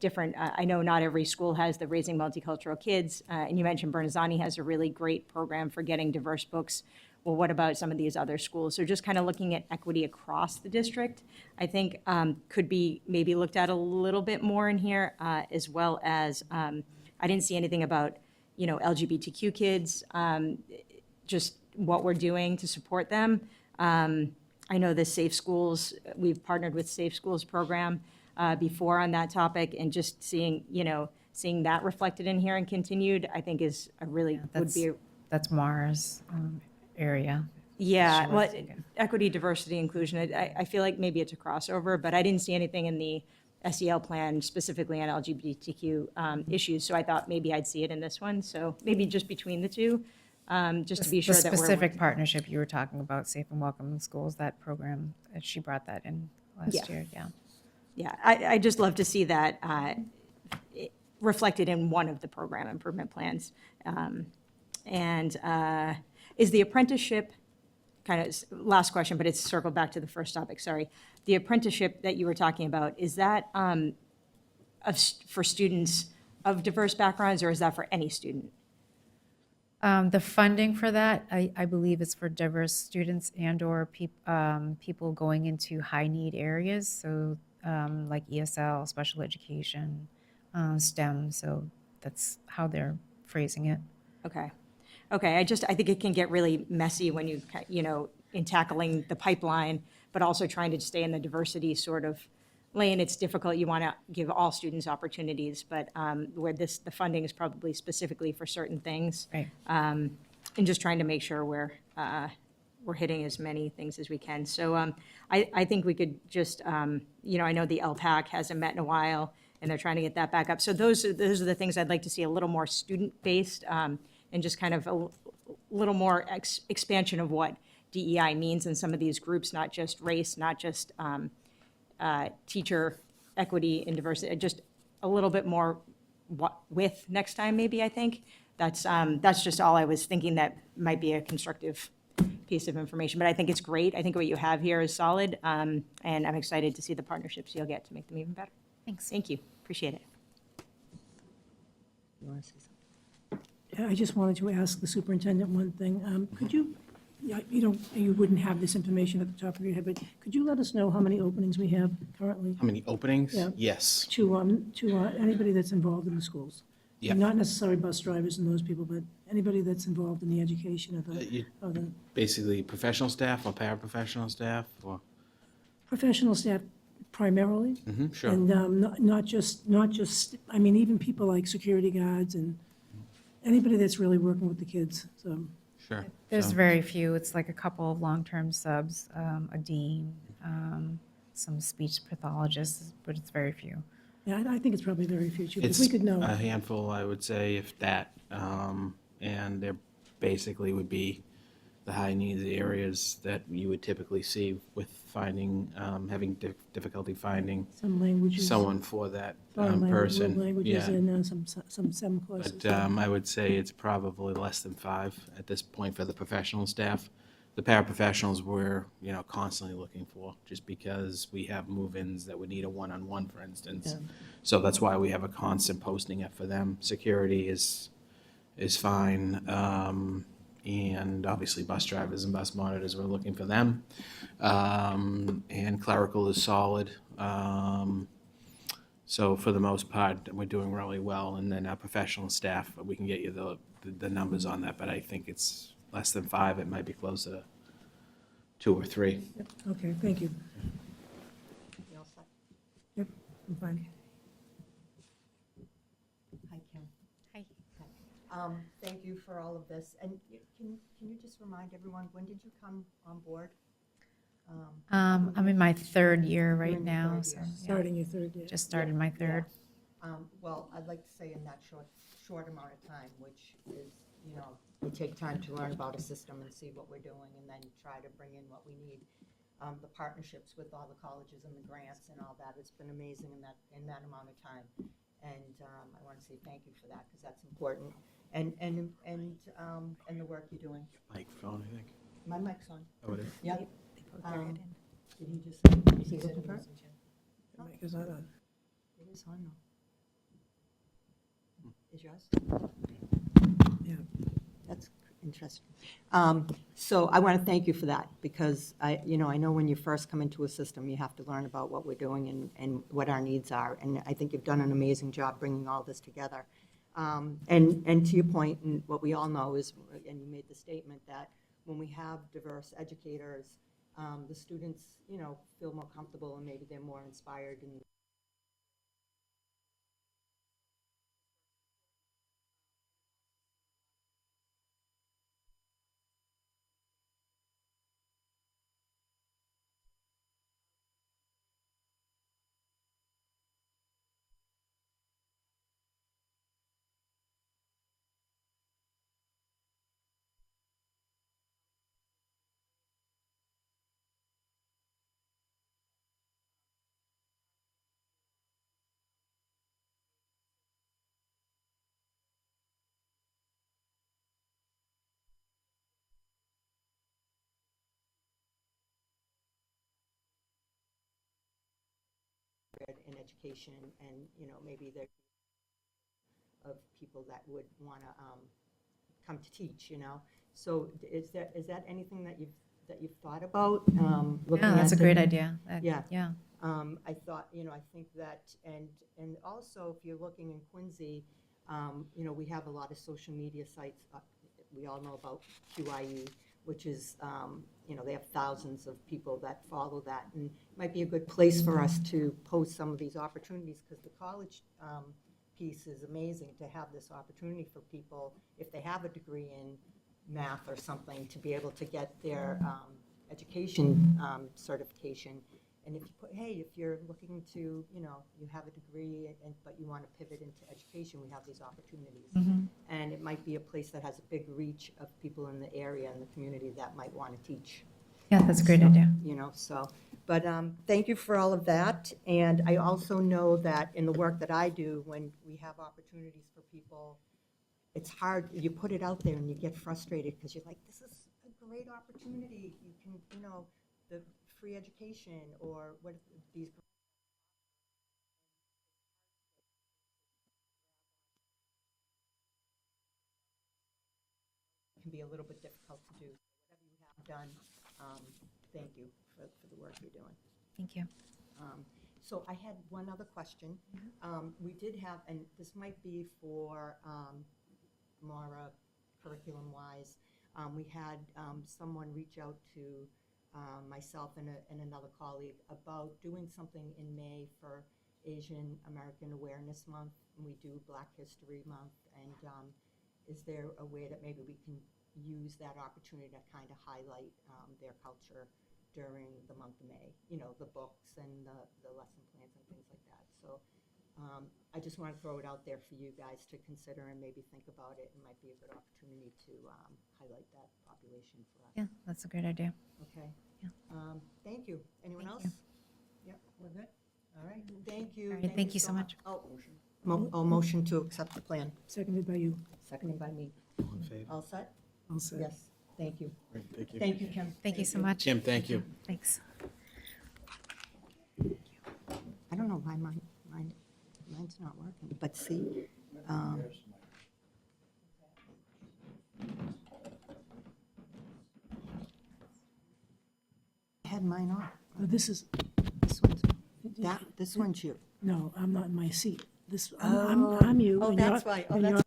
different? I know not every school has the Raising Multicultural Kids, and you mentioned Bernazzani has a really great program for getting diverse books. Well, what about some of these other schools? So just kind of looking at equity across the district, I think could be maybe looked at a little bit more in here, as well as, I didn't see anything about, LGBTQ kids, just what we're doing to support them. I know the Safe Schools, we've partnered with Safe Schools program before on that topic, and just seeing that reflected in here and continued, I think is a really, would be. That's Mars area. Yeah, Sure, well, okay. equity, diversity, inclusion, I feel like maybe it's a crossover, but I didn't see anything in the SEL plan specifically on LGBTQ issues, so I thought maybe I'd see it in this one, so maybe just between the two, just to be sure The that we're. specific partnership you were talking about, Safe and Welcoming Schools, that program, she brought that in last Yeah. year, yeah. Yeah, I just love to see that reflected in one of the program improvement plans. Is the apprenticeship, kind of last question, but it's circled back to the first topic, sorry. The apprenticeship that you were talking about, is that for students of diverse backgrounds, or is that for any student? The funding for that, I believe, is for diverse students and/or people going into high-need areas, so like ESL, special education, STEM, so that's how they're phrasing it. Okay. Okay, I think it can get really messy when in tackling the pipeline, but also trying to stay in the diversity sort of lane. It's difficult. You want to give all students opportunities, but where the funding is probably specifically for certain things. Right. And just trying to make sure we're hitting as many things as we can. So I think we could just, I know the LPAC hasn't met in a while, and they're trying to get that back up. So those are the things I'd like to see a little more student-based, and just kind of a little more expansion of what DEI means in some of these groups, not just race, not just teacher equity and diversity, just a little bit more with next time, maybe, I think. That's just all I was thinking that might be a constructive piece of information, but I think it's great. I think what you have here is solid, and I'm excited to see the partnerships you'll get to make them even better. Thanks. Thank you, appreciate it. You want to say something? I just wanted to ask the superintendent one thing. Could you, you wouldn't have this information at the top of your head, but could you let us know how many openings we have currently How many openings? Yeah. Yes. to anybody that's involved in the schools? Yeah. Not necessarily bus drivers and those people, but anybody that's involved in the education of you- the Basically, professional staff or paraprofessional staff, or, professional staff primarily. sure. And not just, I mean, even people like security guards and anybody that's really working with the kids, so. Sure. There's So- very few. It's like a couple of long-term subs, a dean, some speech pathologists, but it's very few. Yeah, I think it's probably very few, too, but if It's we could know. a handful, I would say, if that. And there basically would be the high needs areas that you would typically see with finding, having difficulty finding Some languages. someone for that foreign world person. languages Yeah. and some courses. But I would say it's probably less than 5 at this point for the professional staff. The paraprofessionals we're, constantly looking for, just because we have move-ins that would need a one-on-one, for instance. So that's why we have a constant posting up for them. Security is fine. And obviously bus drivers and bus monitors, we're looking for them. And clerical is solid. So for the most part, we're doing really well. And then our professional staff, we can get you the numbers on that, but I think it's less than 5. It might be closer to 2 or 3. Okay, thank you. You all set? Yep, I'm fine. Hi, Kim. Hi. Thank you for all of this. And can you just remind everyone, when did you come on board? I'm in my third year You're right in your now, third so year. yeah, Starting your third year. just started my third. Well, I'd like to say in that short amount of time, which is, we take time to learn about a system and see what we're doing and then try to bring in what we need. The partnerships with all the colleges and the grants and all that, it's been amazing in that amount of time. And I want to say thank you for that because that's important. And the work you're doing. Microphone, I think. My mic's on. Oh, it is? Yep. Did he just, is he looking for it? The mic is not on. It is on though. Is yours? Yeah. That's interesting. So I want to thank you for that because I know when you first come into a system, you have to learn about what we're doing and what our needs are. And I think you've done an amazing job bringing all this together. And to your point, and what we all know is, and you made the statement that when we have diverse educators, the students, feel more comfortable and maybe they're more inspired and in education and, maybe there of people that would want to come to teach, So is that anything that you've thought about? Looking Yeah, that's a at the- great idea. Yeah. Yeah. I thought, I think that, and also if you're looking in Quincy, we have a lot of social media sites. We all know about QIE, which is, they have thousands of people that follow that. And it might be a good place for us to post some of these opportunities because the college piece is amazing to have this opportunity for people, if they have a degree in math or something, to be able to get their education certification. And if you put, hey, if you're looking to, you have a degree, but you want to pivot into education, we have these opportunities. And it might be a place that has a big reach of people in the area and the community that might want to teach. Yeah, that's a great So, idea. But thank you for all of that. And I also know that in the work that I do, when we have opportunities for people, it's hard, you put it out there and you get frustrated because you're like, this is a great opportunity. You can, the free education or what these. Can be a little bit difficult to do. Whatever you have done, thank you for the work you're doing. Thank you. So I had one other question. We did have, and this might be for Mara curriculum-wise, we had someone reach out to myself and another colleague about doing something in May for Asian American Awareness Month, and we do Black History Month, and is there a way that maybe we can use that opportunity to kind of highlight their culture during the month of May? The books and the lesson plans and things like that. So I just want to throw it out there for you guys to consider and maybe think about it. It might be a good opportunity to highlight that population for us. Yeah, that's a great idea. Okay. Yeah. Thank you. Anyone Thank else? Yep, we're good? All right, thank you. All right, thank you so much. Oh, motion to accept the plan, Seconded by you. seconded by me. All set? I'll say. Yes, thank you. Thank you. Thank you, Kim. Thank you so much. Kim, thank you. Thanks. I don't know why mine's not working, but see, I had mine on. Oh, this is, This one's you. no, I'm not in my seat. I'm you. Oh, and that's you're- right. Oh, and that's.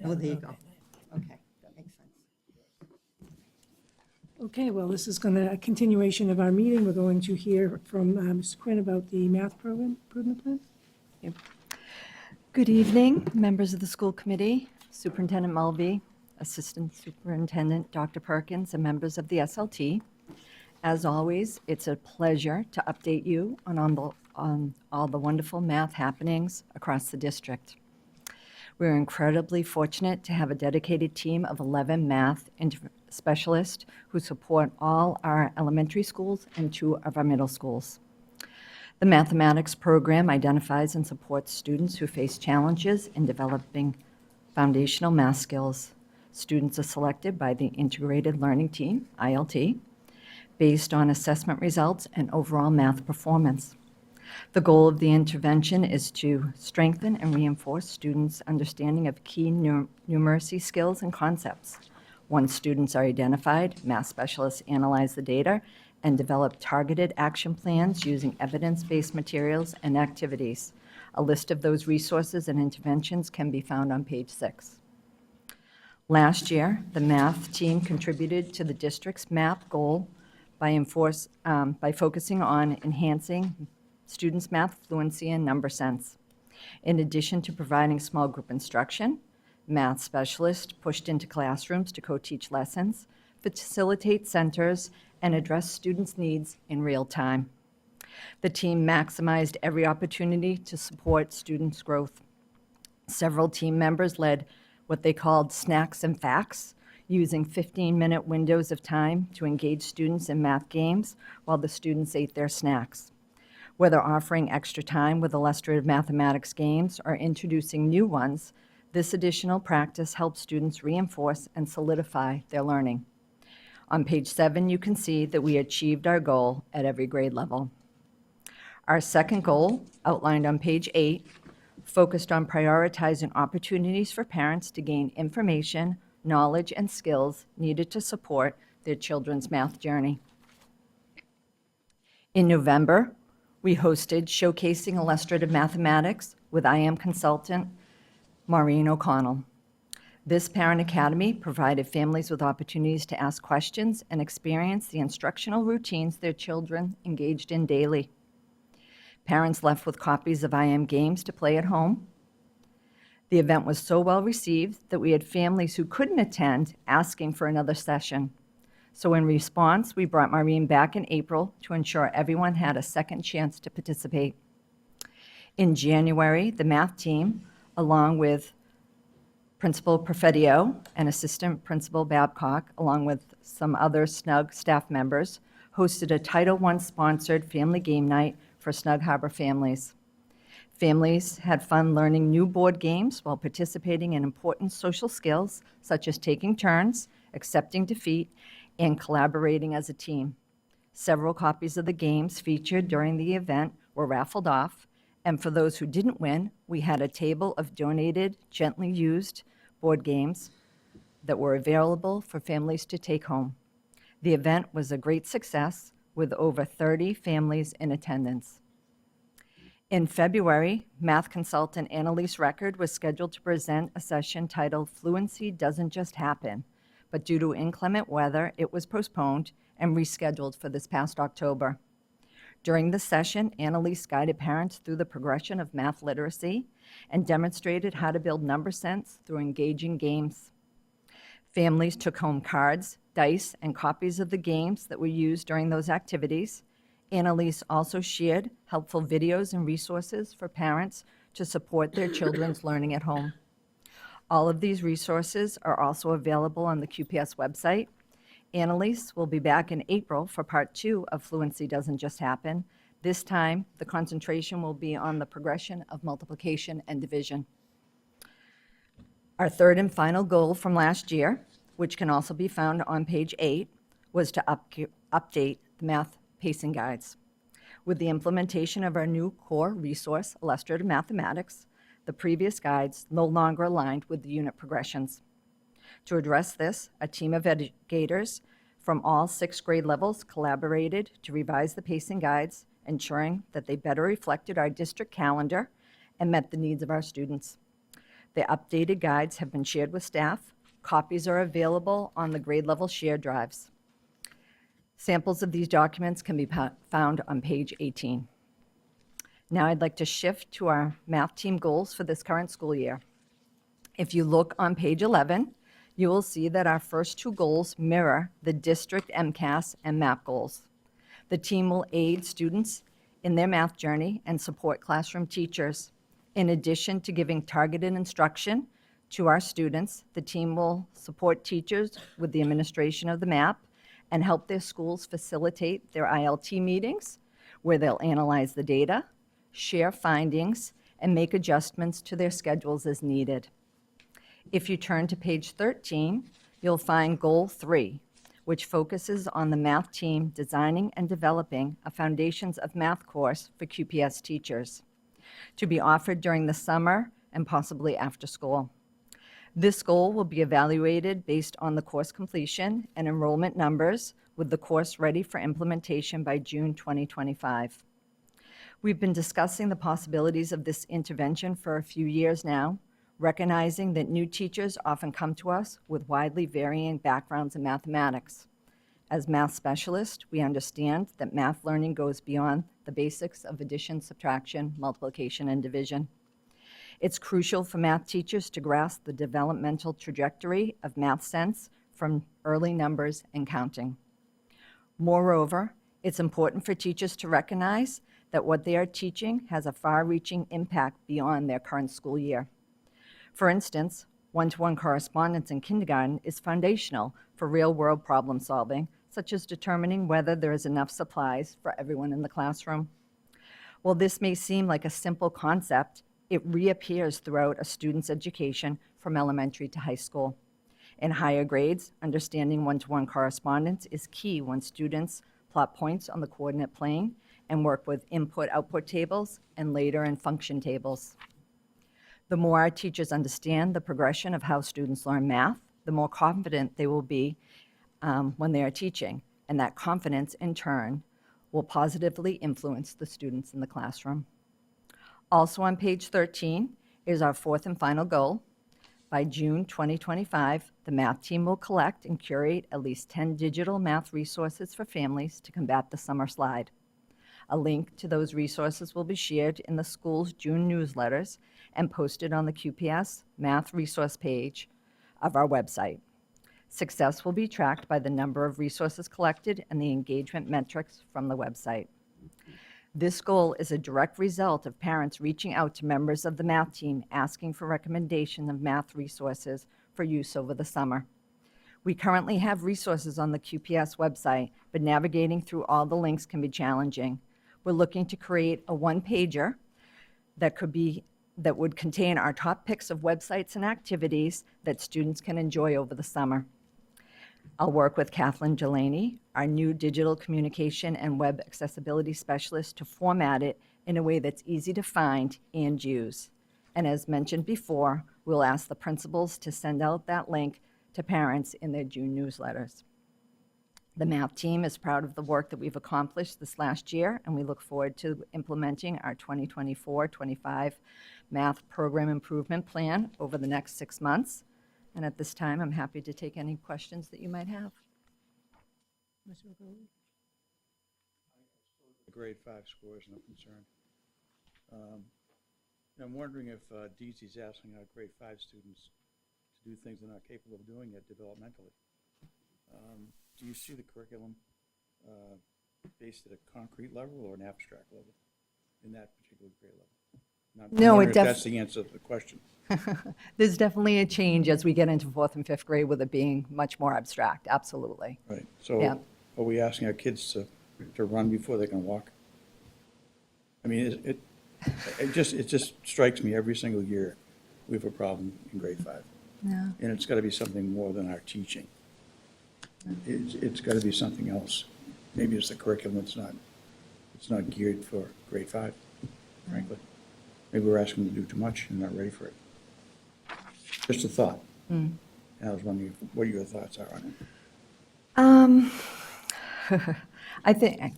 Oh, there you go. Okay, that makes sense. Okay, well, this is a continuation of our meeting. We're going to hear from Mr. Quinn about the math program improvement plan. Good evening, members of the school committee, Superintendent Mulvey, Assistant Superintendent Dr. Perkins, and members of the SLT. As always, it's a pleasure to update you on all the wonderful math happenings across the district. We're incredibly fortunate to have a dedicated team of 11 math specialists who support all our elementary schools and 2 of our middle schools. The mathematics program identifies and supports students who face challenges in developing foundational math skills. Students are selected by the Integrated Learning Team, ILT, based on assessment results and overall math performance. The goal of the intervention is to strengthen and reinforce students' understanding of key numeracy skills and concepts. Once students are identified, math specialists analyze the data and develop targeted action plans using evidence-based materials and activities. A list of those resources and interventions can be found on page 6. Last year, the math team contributed to the district's MAP goal by focusing on enhancing students' math fluency and number sense. In addition to providing small group instruction, math specialists pushed into classrooms to co-teach lessons, facilitate centers, and address students' needs in real time. The team maximized every opportunity to support students' growth. Several team members led what they called snacks and facts, using 15-minute windows of time to engage students in math games while the students ate their snacks. Whether offering extra time with illustrative mathematics games or introducing new ones, this additional practice helps students reinforce and solidify their learning. On page 7, you can see that we achieved our goal at every grade level. Our second goal, outlined on page 8, focused on prioritizing opportunities for parents to gain information, knowledge, and skills needed to support their children's math journey. In November, we hosted Showcasing Illustrative Mathematics with IM consultant Maureen O'Connell. This Parent Academy provided families with opportunities to ask questions and experience the instructional routines their children engaged in daily. Parents left with copies of IM games to play at home. The event was so well received that we had families who couldn't attend asking for another session. So in response, we brought Maureen back in April to ensure everyone had a second chance to participate. In January, the math team, along with Principal Perfettio and Assistant Principal Babcock, along with some other SNUG staff members, hosted a Title I sponsored family game night for Snug Harbor families. Families had fun learning new board games while participating in important social skills such as taking turns, accepting defeat, and collaborating as a team. Several copies of the games featured during the event were raffled off, and for those who didn't win, we had a table of donated, gently used board games that were available for families to take home. The event was a great success with over 30 families in attendance. In February, math consultant Annalise Record was scheduled to present a session titled Fluency Doesn't Just Happen, but due to inclement weather, it was postponed and rescheduled for this past October. During the session, Annalise guided parents through the progression of math literacy and demonstrated how to build number sense through engaging games. Families took home cards, dice, and copies of the games that were used during those activities. Annalise also shared helpful videos and resources for parents to support their children's learning at home. All of these resources are also available on the QPS website. Annalise will be back in April for part 2 of Fluency Doesn't Just Happen. This time, the concentration will be on the progression of multiplication and division. Our third and final goal from last year, which can also be found on page 8, was to update the math pacing guides. With the implementation of our new core resource, Illustrative Mathematics, the previous guides no longer aligned with the unit progressions. To address this, a team of educators from all 6 grade levels collaborated to revise the pacing guides, ensuring that they better reflected our district calendar and met the needs of our students. The updated guides have been shared with staff. Copies are available on the grade level shared drives. Samples of these documents can be found on page 18. Now I'd like to shift to our math team goals for this current school year. If you look on page 11, you will see that our first 2 goals mirror the district MCAS and MAP goals. The team will aid students in their math journey and support classroom teachers. In addition to giving targeted instruction to our students, the team will support teachers with the administration of the MAP and help their schools facilitate their ILT meetings, where they'll analyze the data, share findings, and make adjustments to their schedules as needed. If you turn to page 13, you'll find Goal 3, which focuses on the math team designing and developing a Foundations of Math course for QPS teachers to be offered during the summer and possibly after school. This goal will be evaluated based on the course completion and enrollment numbers, with the course ready for implementation by June 2025. We've been discussing the possibilities of this intervention for a few years now, recognizing that new teachers often come to us with widely varying backgrounds in mathematics. As math specialists, we understand that math learning goes beyond the basics of addition, subtraction, multiplication, and division. It's crucial for math teachers to grasp the developmental trajectory of math sense from early numbers and counting. Moreover, it's important for teachers to recognize that what they are teaching has a far-reaching impact beyond their current school year. For instance, one-to-one correspondence in kindergarten is foundational for real-world problem solving, such as determining whether there is enough supplies for everyone in the classroom. While this may seem like a simple concept, it reappears throughout a student's education from elementary to high school. In higher grades, understanding one-to-one correspondence is key when students plot points on the coordinate plane and work with input-output tables and later in function tables. The more our teachers understand the progression of how students learn math, the more confident they will be when they are teaching, and that confidence, in turn, will positively influence the students in the classroom. Also on page 13 is our 4th and final goal. By June 2025, the math team will collect and curate at least 10 digital math resources for families to combat the summer slide. A link to those resources will be shared in the school's June newsletters and posted on the QPS Math Resource page of our website. Success will be tracked by the number of resources collected and the engagement metrics from the website. This goal is a direct result of parents reaching out to members of the math team asking for recommendation of math resources for use over the summer. We currently have resources on the QPS website, but navigating through all the links can be challenging. We're looking to create a one-pager that would contain our top picks of websites and activities that students can enjoy over the summer. I'll work with Kathleen Delaney, our new digital communication and web accessibility specialist, to format it in a way that's easy to find and use. And as mentioned before, we'll ask the principals to send out that link to parents in their June newsletters. The math team is proud of the work that we've accomplished this last year, and we look forward to implementing our 2024-25 math program improvement plan over the next 6 months. And at this time, I'm happy to take any questions that you might have. Mr. Bergoli? The grade 5 scores, no concern. I'm wondering if DC's asking our grade 5 students to do things they're not capable of doing yet developmentally. Do you see the curriculum based at a concrete level or an abstract level in that particular grade level? I'm No, wondering it if that's the answer to the question. There's definitely a change as we get into 4th and 5th grade with it being much more abstract, absolutely. Right, so Yeah. are we asking our kids to run before they can walk? I mean, it just strikes me every single year we have a problem in grade 5. Yeah. And it's got to be something more than our teaching. It's got to be something else. Maybe it's the curriculum, it's not geared for grade 5, frankly. Maybe we're asking them to do too much and not ready for it. Just a thought. And I was wondering what your thoughts are on it. I think,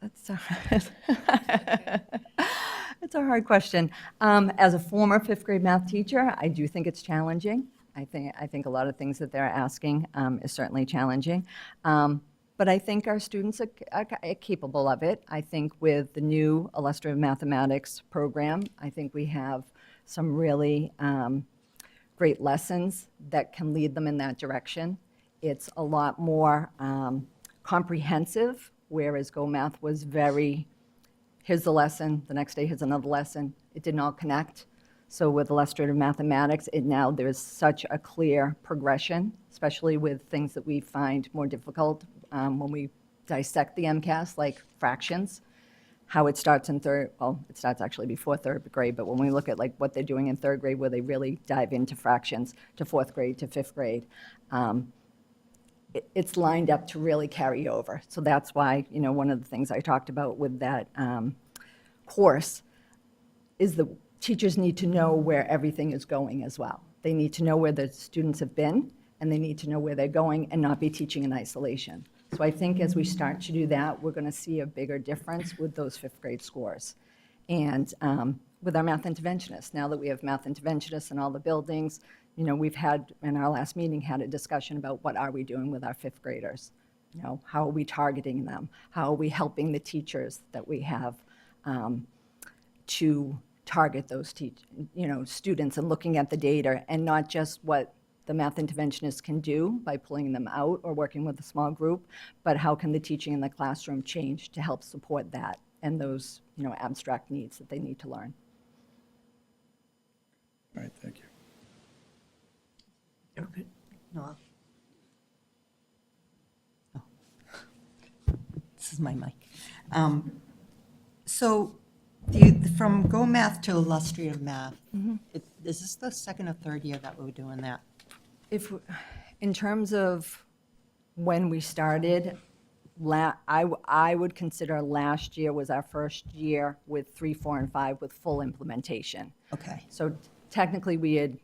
that's it's a hard question. As a former 5th grade math teacher, I do think it's challenging. I think a lot of things that they're asking is certainly challenging. But I think our students are capable of it. I think with the new illustrative mathematics program, I think we have some really great lessons that can lead them in that direction. It's a lot more comprehensive, whereas Go Math was very, here's the lesson, the next day here's another lesson. It didn't all connect. So with illustrative mathematics, there's such a clear progression, especially with things that we find more difficult when we dissect the MCAS, like fractions, how it starts in it starts actually before 3rd grade, but when we look at like what they're doing in 3rd grade, where they really dive into fractions, to 4th grade, to 5th grade, it's lined up to really carry over. So that's why, one of the things I talked about with that course is the teachers need to know where everything is going as well. They need to know where the students have been, and they need to know where they're going and not be teaching in isolation. So I think as we start to do that, we're going to see a bigger difference with those 5th grade scores. And with our math interventionists, now that we have math interventionists in all the buildings, we've had, in our last meeting, had a discussion about what are we doing with our 5th graders? How are we targeting them? How are we helping the teachers that we have to target those students and looking at the data and not just what the math interventionists can do by pulling them out or working with a small group, but how can the teaching in the classroom change to help support that and those abstract needs that they need to learn. All right, thank you. Okay. No. This is my mic. So from Go Math to illustrative math, is this the 2nd or 3rd year that we're doing that? In terms of when we started, I would consider last year was our first year with 3, 4, and 5 with full implementation. Okay. So technically, we had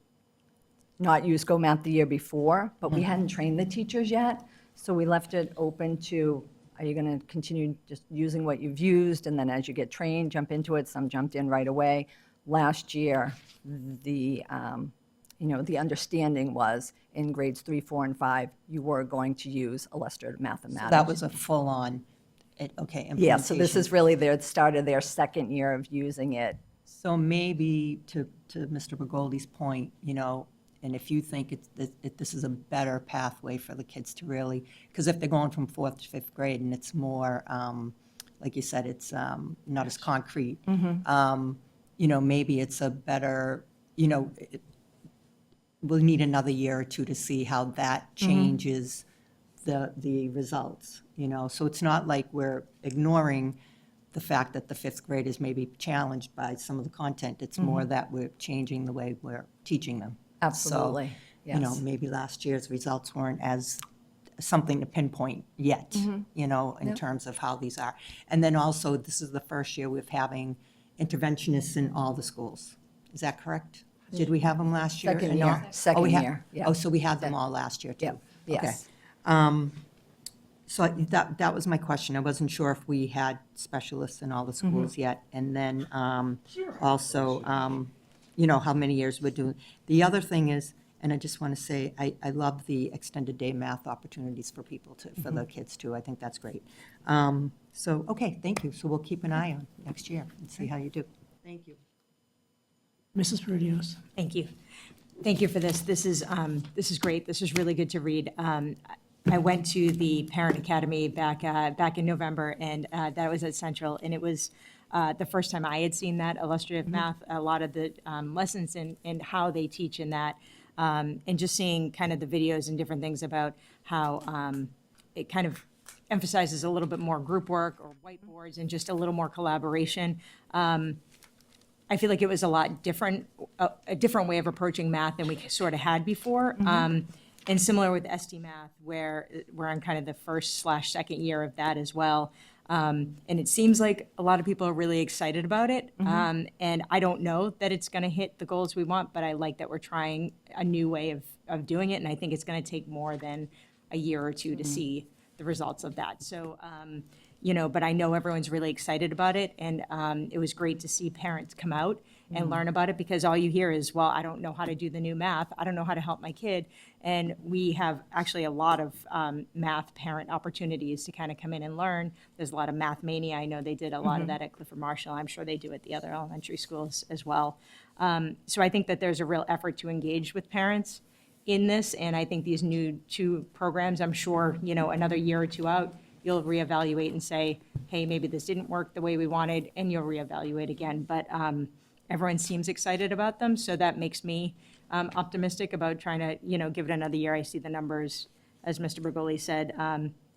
not used Go Math the year before, but we hadn't trained the teachers yet. So we left it open to, are you going to continue just using what you've used, and then as you get trained, jump into it? Some jumped in right away. Last year, the understanding was in grades 3, 4, and 5, you were going to use illustrative mathematics. That was a full-on, implementation. Yeah, so this is really their start of their 2nd year of using it. So maybe to Mr. Bergoli's point, and if you think this is a better pathway for the kids to really, because if they're going from 4th to 5th grade and it's more, like you said, it's not as concrete, maybe it's a better, we'll need another year or two to see how that changes the results, you know? So it's not like we're ignoring the fact that the fifth graders may be challenged by some of the content. It's more that we're changing the way we're teaching them. Absolutely, So, you know, yes. maybe last year's results weren't as something to pinpoint yet, you know, in terms of how these are. And then also, this is the first year we're having interventionists in all the schools. Is that correct? Did we have them last year? Second or year. not? Second Oh, we had- year, yeah. Oh, so we had them all last year, too? Yep, yes. Okay. So that was my question. I wasn't sure if we had specialists in all the schools yet. And then also, you know, how many years we're doing. The other thing is, and I just want to say, I love the extended day math opportunities for people for the kids too. I think that's great. So, okay, thank you. So we'll keep an eye on next year and see how you do. Thank you. Mrs. Perdios. Thank you. Thank you for this. This is great. This is really good to read. I went to the Parent Academy back in November, and that was at Central, and it was the first time I had seen that illustrative math, a lot of the lessons and how they teach in that, and just seeing kind of the videos and different things about how it kind of emphasizes a little bit more group work or whiteboards and just a little more collaboration. I feel like it was a lot different, a different way of approaching math than we sort of had before. And similar with SD Math, where we're on kind of the first/second year of that as well. And it seems like a lot of people are really excited about it. And I don't know that it's going to hit the goals we want, but I like that we're trying a new way of doing it. And I think it's going to take more than a year or two to see the results of that. So, you know, but I know everyone's really excited about it. And it was great to see parents come out and learn about it, because all you hear is, well, I don't know how to do the new math. I don't know how to help my kid. And we have actually a lot of math parent opportunities to kind of come in and learn. There's a lot of Math Mania. I know they did a lot of that at Clifford Marshall. I'm sure they do at the other elementary schools as well. So I think that there's a real effort to engage with parents in this. And I think these new 2 programs, I'm sure, you know, another year or 2 out, you'll reevaluate and say, hey, maybe this didn't work the way we wanted, and you'll reevaluate again. But everyone seems excited about them, so that makes me optimistic about trying to, you know, give it another year. I see the numbers, as Mr. Bergoli said,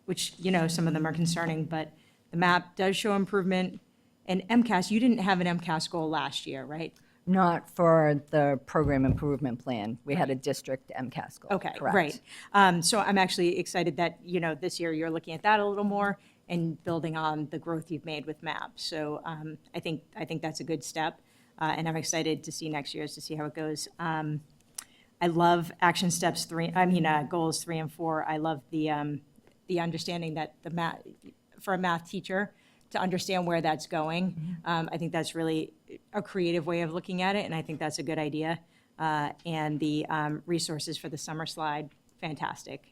which, you know, some of them are concerning, but the map does show improvement. And MCAS, you didn't have an MCAS goal last year, right? Not for the program improvement plan. We had a district MCAS goal. Okay, Correct. right. So I'm actually excited that, you know, this year you're looking at that a little more and building on the growth you've made with MAP. So I think that's a good step. And I'm excited to see next year's, to see how it goes. I love action steps goals 3 and 4. I love the understanding that for a math teacher to understand where that's going. I think that's really a creative way of looking at it, and I think that's a good idea. And the resources for the summer slide, fantastic.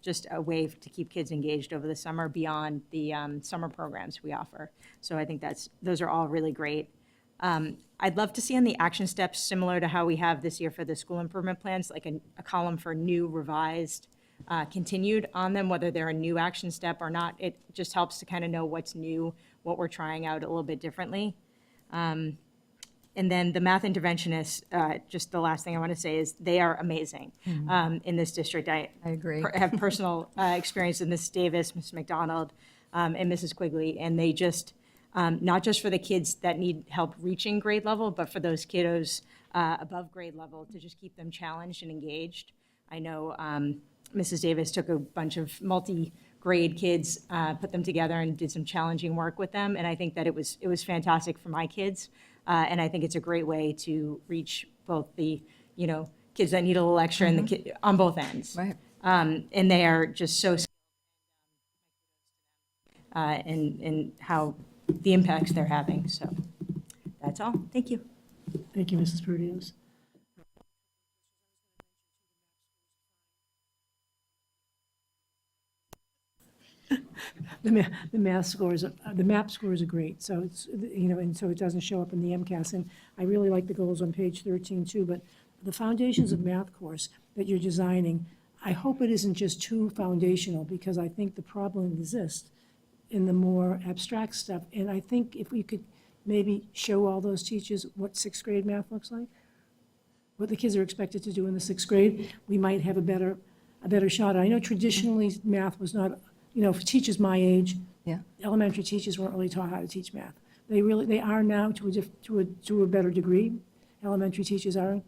Just a way to keep kids engaged over the summer beyond the summer programs we offer. So I think those are all really great. I'd love to see on the action steps, similar to how we have this year for the school improvement plans, like a column for new, revised, continued on them, whether they're a new action step or not. It just helps to kind of know what's new, what we're trying out a little bit differently. And then the math interventionists, just the last thing I want to say is they are amazing in this district. I agree. Have personal experience with Mrs. Davis, Mrs. McDonald, and Mrs. Quigley, and they just, not just for the kids that need help reaching grade level, but for those kiddos above grade level, to just keep them challenged and engaged. I know Mrs. Davis took a bunch of multi-grade kids, put them together and did some challenging work with them, and I think that it was fantastic for my kids, and I think it's a great way to reach both the, you know, kids that need a little extra and the on both ends. Right. And they are just so and how the impacts they're having. So that's all. Thank you. Thank you, Mrs. Perdios. The math scores, the MAP scores are great, so it's, you know, and so it doesn't show up in the MCAS. And I really like the goals on page 13 too, but the Foundations of Math course that you're designing, I hope it isn't just too foundational, because I think the problem exists in the more abstract stuff. And I think if we could maybe show all those teachers what 6th grade math looks like, what the kids are expected to do in the 6th grade, we might have a better a better shot. I know traditionally math was not, for teachers my age, Yeah. elementary teachers weren't really taught how to teach math. They are now to a better degree. Elementary teachers are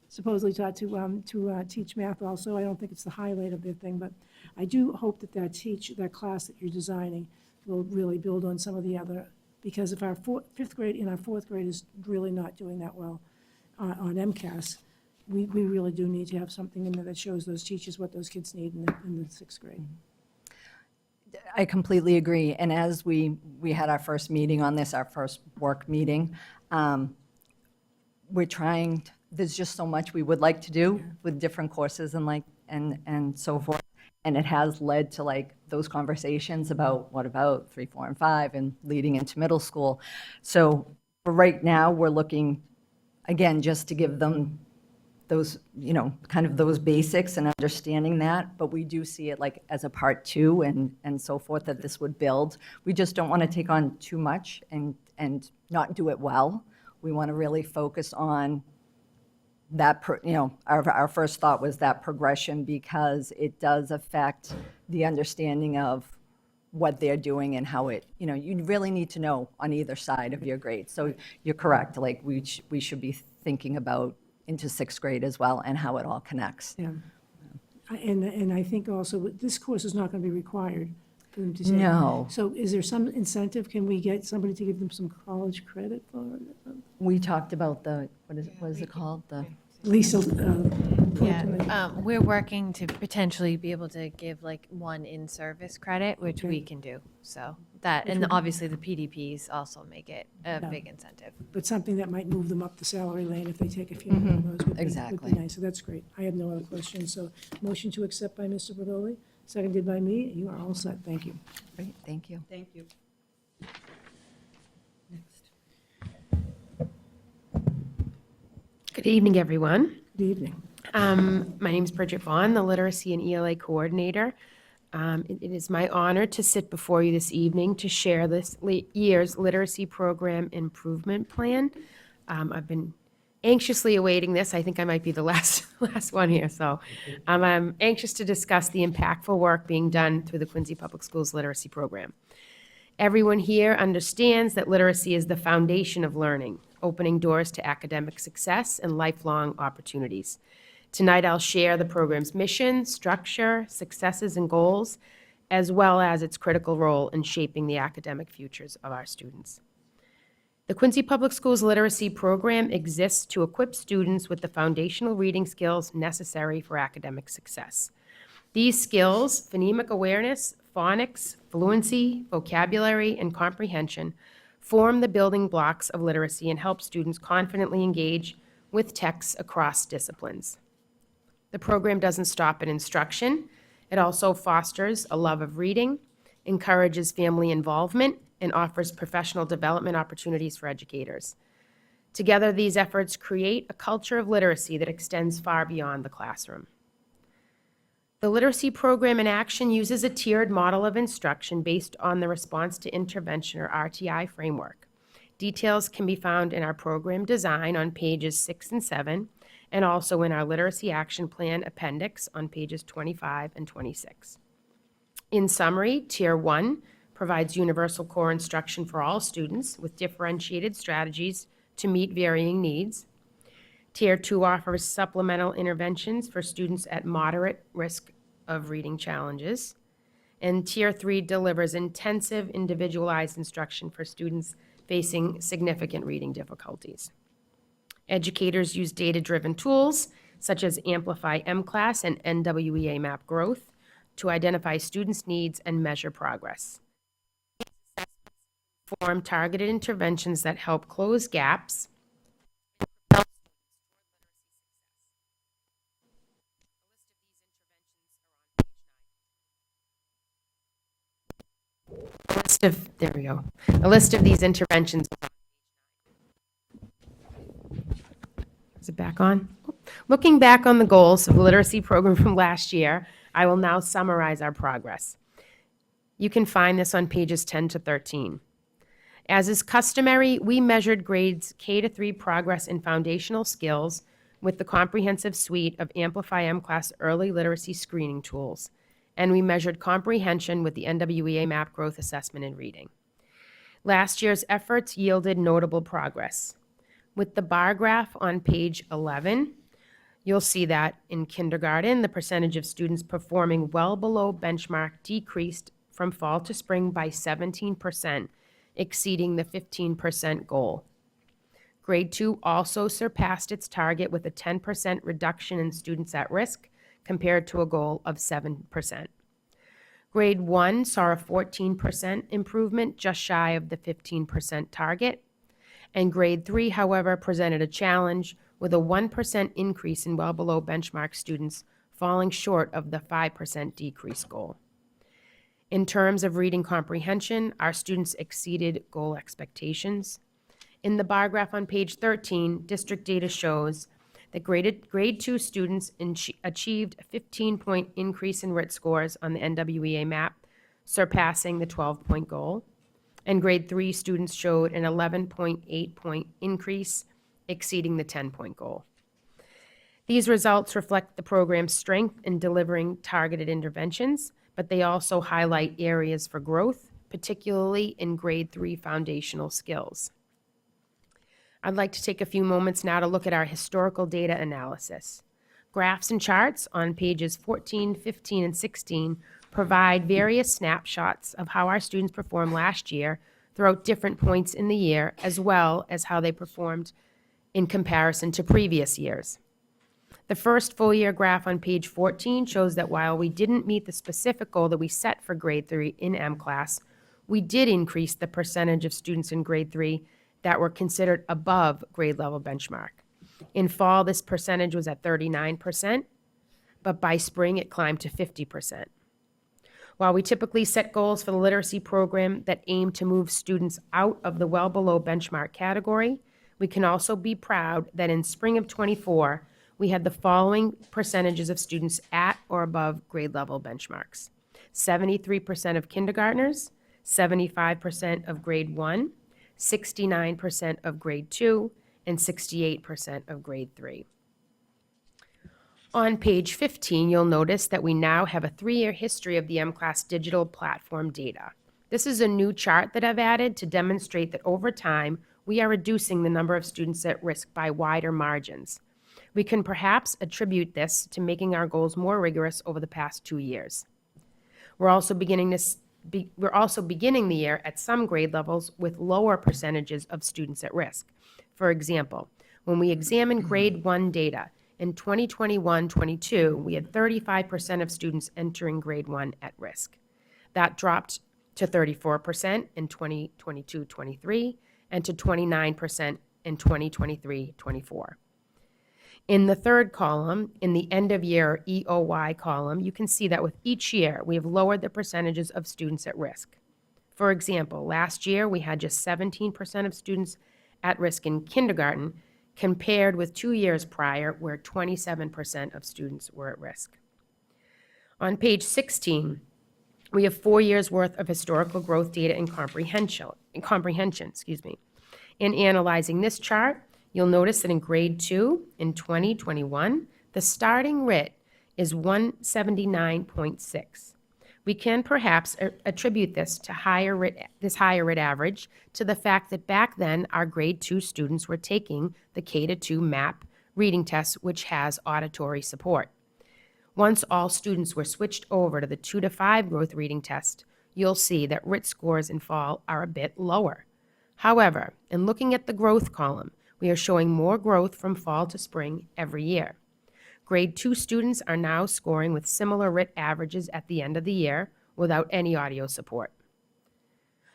supposedly taught to teach math also. I don't think it's the highlight of their thing, but I do hope that that class that you're designing will really build on some of the other, because if our fifth grade and our fourth grade is really not doing that well on MCAS, we really do need to have something in there that shows those teachers what those kids need in the sixth grade. I completely agree. And as we had our first meeting on this, our first work meeting, we're trying, there's just so much we would like to do with different courses and so forth. And it has led to those conversations about what about 3, 4, and 5 and leading into middle school. So for right now, we're looking, again, just to give them those, kind of those basics and understanding that, but we do see it as a part 2 and so forth that this would build. We just don't want to take on too much and not do it well. We want to really focus on that, our first thought was that progression, because it does affect the understanding of what they're doing and how it, you really need to know on either side of your grade. So you're correct, we should be thinking about into sixth grade as well and how it all connects. Yeah. And I think also, this course is not going to be required for them to take. No. So is there some incentive? Can we get somebody to give them some college credit for it? We talked about what is it called? Lisa, Yeah, we're working to potentially be able to give 1 in-service credit, which we can do. So that, and obviously the PDPs also make it a big incentive. but something that might move them up the salary lane if they take a few more of those would be Exactly. nice. So that's great. I have no other questions. So motion to accept by Mr. Bavoli, seconded by me. You are all set. Thank you. Great, thank you. Thank you. Good evening, everyone. Good evening. My name is Bridget Vaughn, the Literacy and ELA Coordinator. It is my honor to sit before you this evening to share this year's Literacy Program Improvement Plan. I've been anxiously awaiting this. I think I might be the last one here, so I'm anxious to discuss the impactful work being done through the Quincy Public Schools Literacy Program. Everyone here understands that literacy is the foundation of learning, opening doors to academic success and lifelong opportunities. Tonight, I'll share the program's mission, structure, successes, and goals, as well as its critical role in shaping the academic futures of our students. The Quincy Public Schools Literacy Program exists to equip students with the foundational reading skills necessary for academic success. These skills, phonemic awareness, phonics, fluency, vocabulary, and comprehension, form the building blocks of literacy and help students confidently engage with texts across disciplines. The program doesn't stop at instruction. It also fosters a love of reading, encourages family involvement, and offers professional development opportunities for educators. Together, these efforts create a culture of literacy that extends far beyond the classroom. The literacy program in action uses a tiered model of instruction based on the response to intervention, or RTI framework. Details can be found in our program design on pages 6 and 7, and also in our Literacy Action Plan appendix on pages 25 and 26. In summary, Tier 1 provides universal core instruction for all students with differentiated strategies to meet varying needs. Tier 2 offers supplemental interventions for students at moderate risk of reading challenges. And Tier 3 delivers intensive individualized instruction for students facing significant reading difficulties. Educators use data-driven tools such as Amplify MClass and NWEA Map Growth to identify students' needs and measure progress. Form targeted interventions that help close gaps A list of these interventions. Is it back on? Looking back on the goals of the literacy program from last year, I will now summarize our progress. You can find this on pages 10 to 13. As is customary, we measured grades K-3 progress in foundational skills with the comprehensive suite of Amplify M-Class early literacy screening tools, and we measured comprehension with the NWEA MAP growth assessment in reading. Last year's efforts yielded notable progress. With the bar graph on page 11, you'll see that in kindergarten, the percentage of students performing well below benchmark decreased from fall to spring by 17%, exceeding the 15% goal. Grade 2 also surpassed its target with a 10% reduction in students at risk compared to a goal of 7%. Grade 1 saw a 14% improvement, just shy of the 15% target. And grade 3, however, presented a challenge with a 1% increase in well below benchmark students, falling short of the 5% decrease goal. In terms of reading comprehension, our students exceeded goal expectations. In the bar graph on page 13, district data shows that grade 2 students achieved a 15-point increase in RIT scores on the NWEA MAP, surpassing the 12-point goal. And grade 3 students showed an 11.8-point increase, exceeding the 10-point goal. These results reflect the program's strength in delivering targeted interventions, but they also highlight areas for growth, particularly in grade 3 foundational skills. I'd like to take a few moments now to look at our historical data analysis. Graphs and charts on pages 14, 15, and 16 provide various snapshots of how our students performed last year throughout different points in the year, as well as how they performed in comparison to previous years. The first full year graph on page 14 shows that while we didn't meet the specific goal that we set for grade 3 in M-Class, we did increase the percentage of students in grade 3 that were considered above grade level benchmark. In fall, this percentage was at 39%, but by spring it climbed to 50%. While we typically set goals for the literacy program that aim to move students out of the well below benchmark category, we can also be proud that in spring of '24, we had the following percentages of students at or above grade level benchmarks: 73% of kindergartners, 75% of grade 1, 69% of grade 2, and 68% of grade 3. On page 15, you'll notice that we now have a 3-year history of the M-Class digital platform data. This is a new chart that I've added to demonstrate that over time, we are reducing the number of students at risk by wider margins. We can perhaps attribute this to making our goals more rigorous over the past 2 years. We're also beginning the year at some grade levels with lower percentages of students at risk. For example, when we examine grade 1 data, in 2021-22, we had 35% of students entering grade 1 at risk. That dropped to 34% in 2022-23 and to 29% in 2023-24. In the third column, in the end of year EOY column, you can see that with each year, we have lowered the percentages of students at risk. For example, last year, we had just 17% of students at risk in kindergarten, compared with 2 years prior, where 27% of students were at risk. On page 16, we have 4 years' worth of historical growth data in comprehension. In analyzing this chart, you'll notice that in grade 2, in 2021, the starting RIT is 179.6. We can perhaps attribute this to higher RIT average to the fact that back then our grade 2 students were taking the K-2 MAP reading test, which has auditory support. Once all students were switched over to the 2-5 growth reading test, you'll see that RIT scores in fall are a bit lower. However, in looking at the growth column, we are showing more growth from fall to spring every year. Grade 2 students are now scoring with similar RIT averages at the end of the year without any audio support.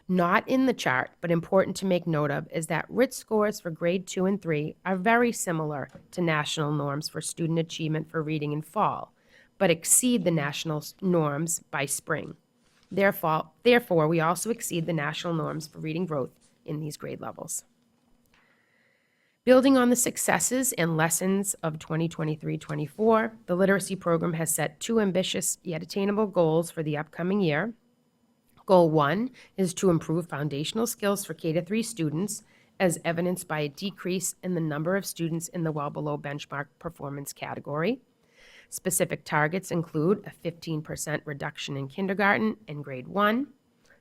Not in the chart, but important to make note of, is that RIT scores for grade 2 and 3 are very similar to national norms for student achievement for reading in fall, but exceed the national norms by spring. Therefore, we also exceed the national norms for reading growth in these grade levels. Building on the successes and lessons of 2023-24, the literacy program has set 2 ambitious yet attainable goals for the upcoming year. Goal 1 is to improve foundational skills for K-3 students as evidenced by a decrease in the number of students in the well below benchmark performance category. Specific targets include a 15% reduction in kindergarten and grade 1,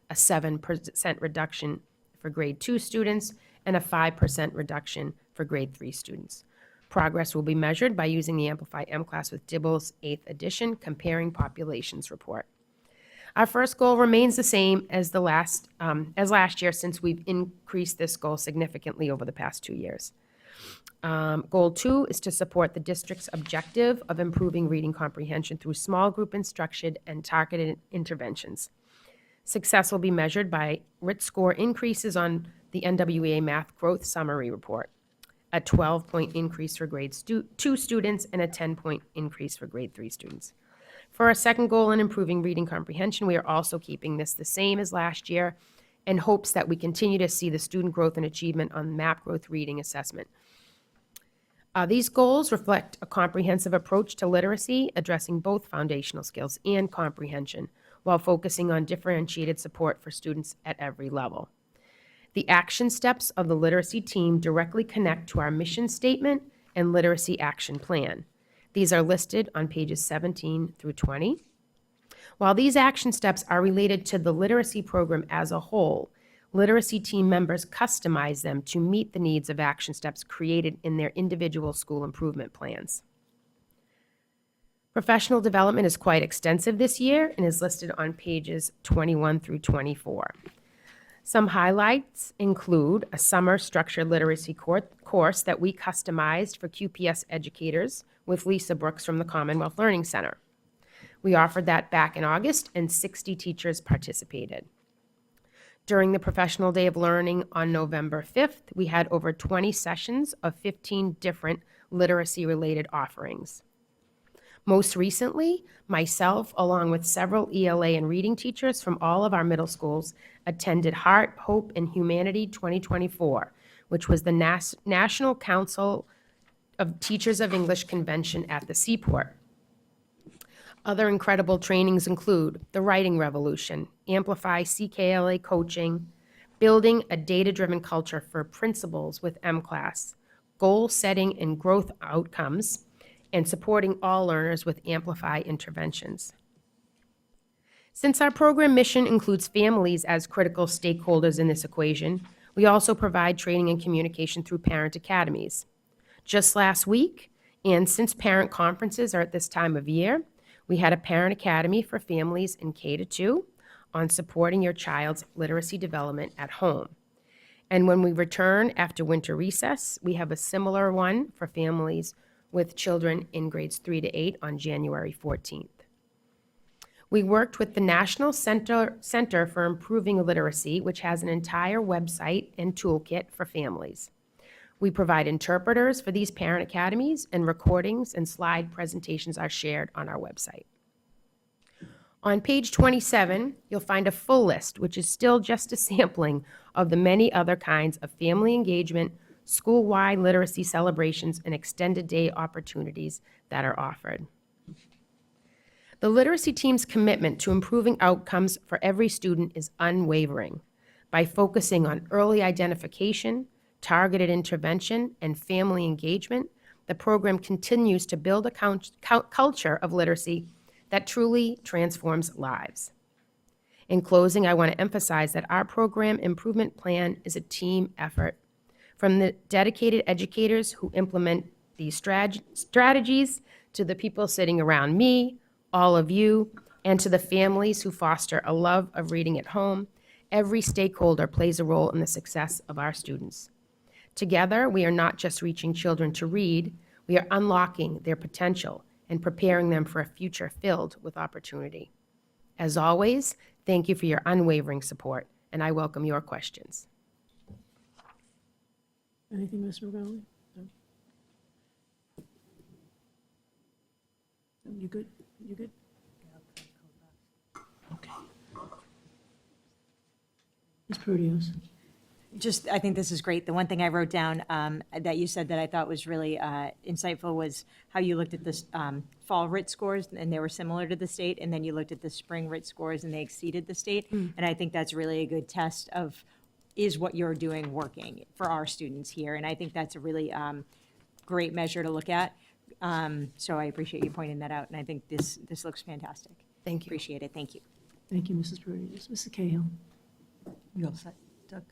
a 7% reduction for grade 2 students, and a 5% reduction for grade 3 students. Progress will be measured by using the Amplify M-Class with Dibble's 8th edition Comparing Populations report. Our first goal remains the same as last year, since we've increased this goal significantly over the past 2 years. Goal 2 is to support the district's objective of improving reading comprehension through small group instruction and targeted interventions. Success will be measured by RIT score increases on the NWEA Math Growth Summary Report, a 12-point increase for grade 2 students, and a 10-point increase for grade 3 students. For our second goal in improving reading comprehension, we are also keeping this the same as last year in hopes that we continue to see the student growth and achievement on MAP Growth Reading Assessment. These goals reflect a comprehensive approach to literacy, addressing both foundational skills and comprehension, while focusing on differentiated support for students at every level. The action steps of the literacy team directly connect to our mission statement and literacy action plan. These are listed on pages 17 through 20. While these action steps are related to the literacy program as a whole, literacy team members customize them to meet the needs of action steps created in their individual school improvement plans. Professional development is quite extensive this year and is listed on pages 21 through 24. Some highlights include a summer structured literacy course that we customized for QPS educators with Lisa Brooks from the Commonwealth Learning Center. We offered that back in August, and 60 teachers participated. During the Professional Day of Learning on November 5th, we had over 20 sessions of 15 different literacy-related offerings. Most recently, myself, along with several ELA and reading teachers from all of our middle schools, attended Heart, Hope, and Humanity 2024, which was the National Council of Teachers of English Convention at the Seaport. Other incredible trainings include the Writing Revolution, Amplify CKLA Coaching, Building a Data-Driven Culture for Principals with M-Class, Goal Setting and Growth Outcomes, and Supporting All Learners with Amplify Interventions. Since our program mission includes families as critical stakeholders in this equation, we also provide training and communication through parent academies. Just last week, and since parent conferences are at this time of year, we had a parent academy for families in K-2 on supporting your child's literacy development at home. And when we return after winter recess, we have a similar one for families with children in grades 3 to 8 on January 14th. We worked with the National Center for Improving Literacy, which has an entire website and toolkit for families. We provide interpreters for these parent academies, and recordings and slide presentations are shared on our website. On page 27, you'll find a full list, which is still just a sampling of the many other kinds of family engagement, school-wide literacy celebrations, and extended day opportunities that are offered. The literacy team's commitment to improving outcomes for every student is unwavering. By focusing on early identification, targeted intervention, and family engagement, the program continues to build a culture of literacy that truly transforms lives. In closing, I want to emphasize that our program improvement plan is a team effort. From the dedicated educators who implement these strategies, to the people sitting around me, all of you, and to the families who foster a love of reading at home, every stakeholder plays a role in the success of our students. Together, we are not just reaching children to read, we are unlocking their potential and preparing them for a future filled with opportunity. As always, thank you for your unwavering support, and I welcome your questions. Anything, Ms. McGowan? No? You good? You good? Okay. Ms. Proteus? Just, I think this is great. The one thing I wrote down that you said that I thought was really insightful was how you looked at this fall RIT scores, and they were similar to the state, and then you looked at the spring RIT scores, and they exceeded the state. And I think that's really a good test of is what you're doing working for our students here? And I think that's a really great measure to look at. So I appreciate you pointing that out, and I think this looks fantastic. Thank you. Appreciate it, thank you. Thank you, Mrs. Paredes. Mrs. Cahill. You all set, Doug?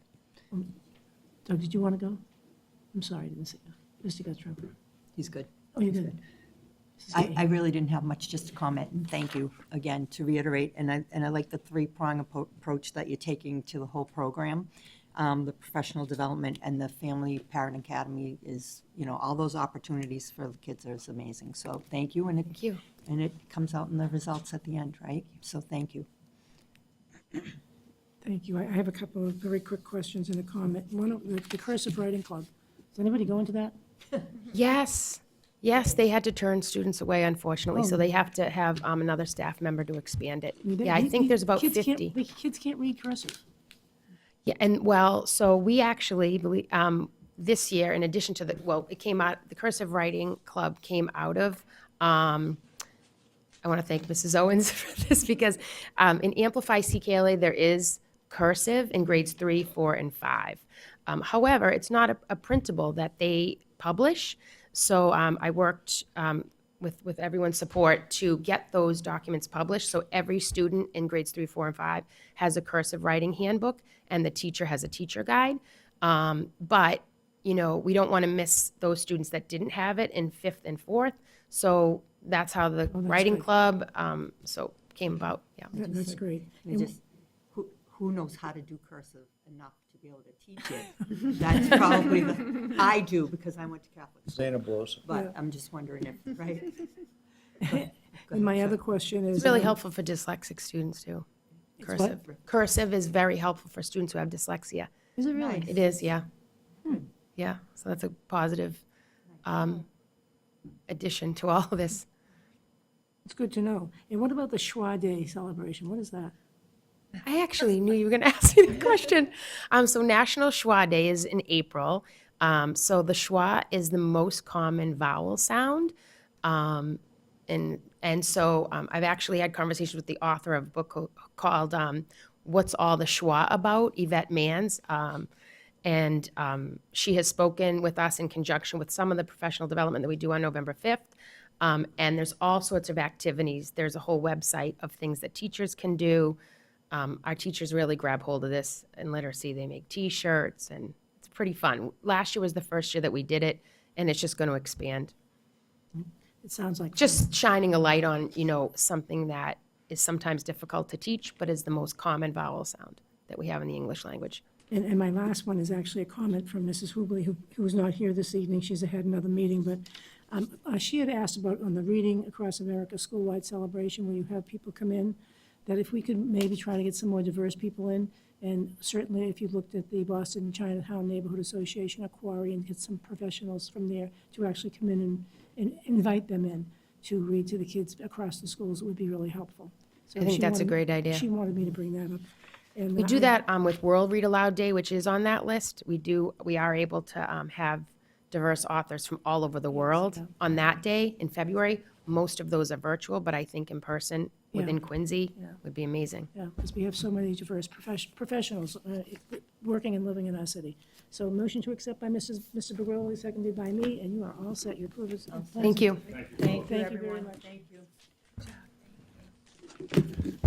Doug, did you want to go? I'm sorry, I didn't see you. Mr. Guttrow. He's good. Oh, you're good. Mrs. I Cahill. really didn't have much, just to comment, and thank you again, to reiterate, and I like the three-prong approach that you're taking to the whole program. The professional development and the Family Parent Academy is, all those opportunities for the kids is amazing. So thank you, and Thank you. and it comes out in the results at the end, right? So thank you. Thank you. I have a couple of very quick questions and a comment. One, of the Cursive Writing Club. Does anybody go into that? Yes, yes, they had to turn students away, unfortunately, so Oh. they have to have another staff member to expand it. mean, Yeah, I think there's about kids can't- 50. the kids can't read cursive. Yeah, and well, so we actually, this year, in addition to it came out, the Cursive Writing Club came out of, I want to thank Mrs. Owens for this, because in Amplify CKLA, there is cursive in grades 3, 4, and 5. However, it's not a printable that they publish, so I worked with everyone's support to get those documents published, so every student in grades 3, 4, and 5 has a cursive writing handbook, and the teacher has a teacher guide. But, we don't want to miss those students that didn't have it in 5th and 4th, so that's how the writing good. club, came about, yeah. That's great. And just, who knows how to do cursive enough to be able to teach it? That's probably I do, because I went to Catholic school, Zana blows. but I'm just wondering if, right? And my other question is. It's really helpful for dyslexic students, too. what? Cursive. Cursive is very helpful for students who have dyslexia. Is it really? It is, yeah. Yeah, so that's a positive addition to all of this. It's good to know. And what about the Schwa Day celebration? What is that? I actually knew you were going to ask me the question. So National Schwa Day is in April. So the schwa is the most common vowel sound. And so I've actually had conversations with the author of a book called What's All the Schwa About, Yvette Manns. And she has spoken with us in conjunction with some of the professional development that we do on November 5th. And there's all sorts of activities. There's a whole website of things that teachers can do. Our teachers really grab hold of this in literacy. They make T-shirts, and it's pretty fun. Last year was the first year that we did it, and it's just going to expand. It sounds like. Just shining a light on, something that is sometimes difficult to teach, but is the most common vowel sound that we have in the English language. And my last one is actually a comment from Mrs. Hubley, who is not here this evening. She's had another meeting, but she had asked about on the Reading Across America school-wide celebration, where you have people come in, that if we could maybe try to get some more diverse people in, and certainly if you looked at the Boston Chinatown Neighborhood Association, Quarry, and get some professionals from there to actually come in and invite them in to read to the kids across the schools, it would be really helpful. So I think she that's a wanted- great idea. She wanted me to bring that up. And We do that with World Read Aloud Day, which is on that list. We are able to have diverse authors from all over the world on that day in February. Most of those are virtual, but I think in person within Quincy would be amazing. Yeah, because we have so many diverse professionals working and living in our city. So motion to accept by Mr. Begoli, seconded by me, and you are all set. Your approval is. Thank you. Thank you very much. Thank you.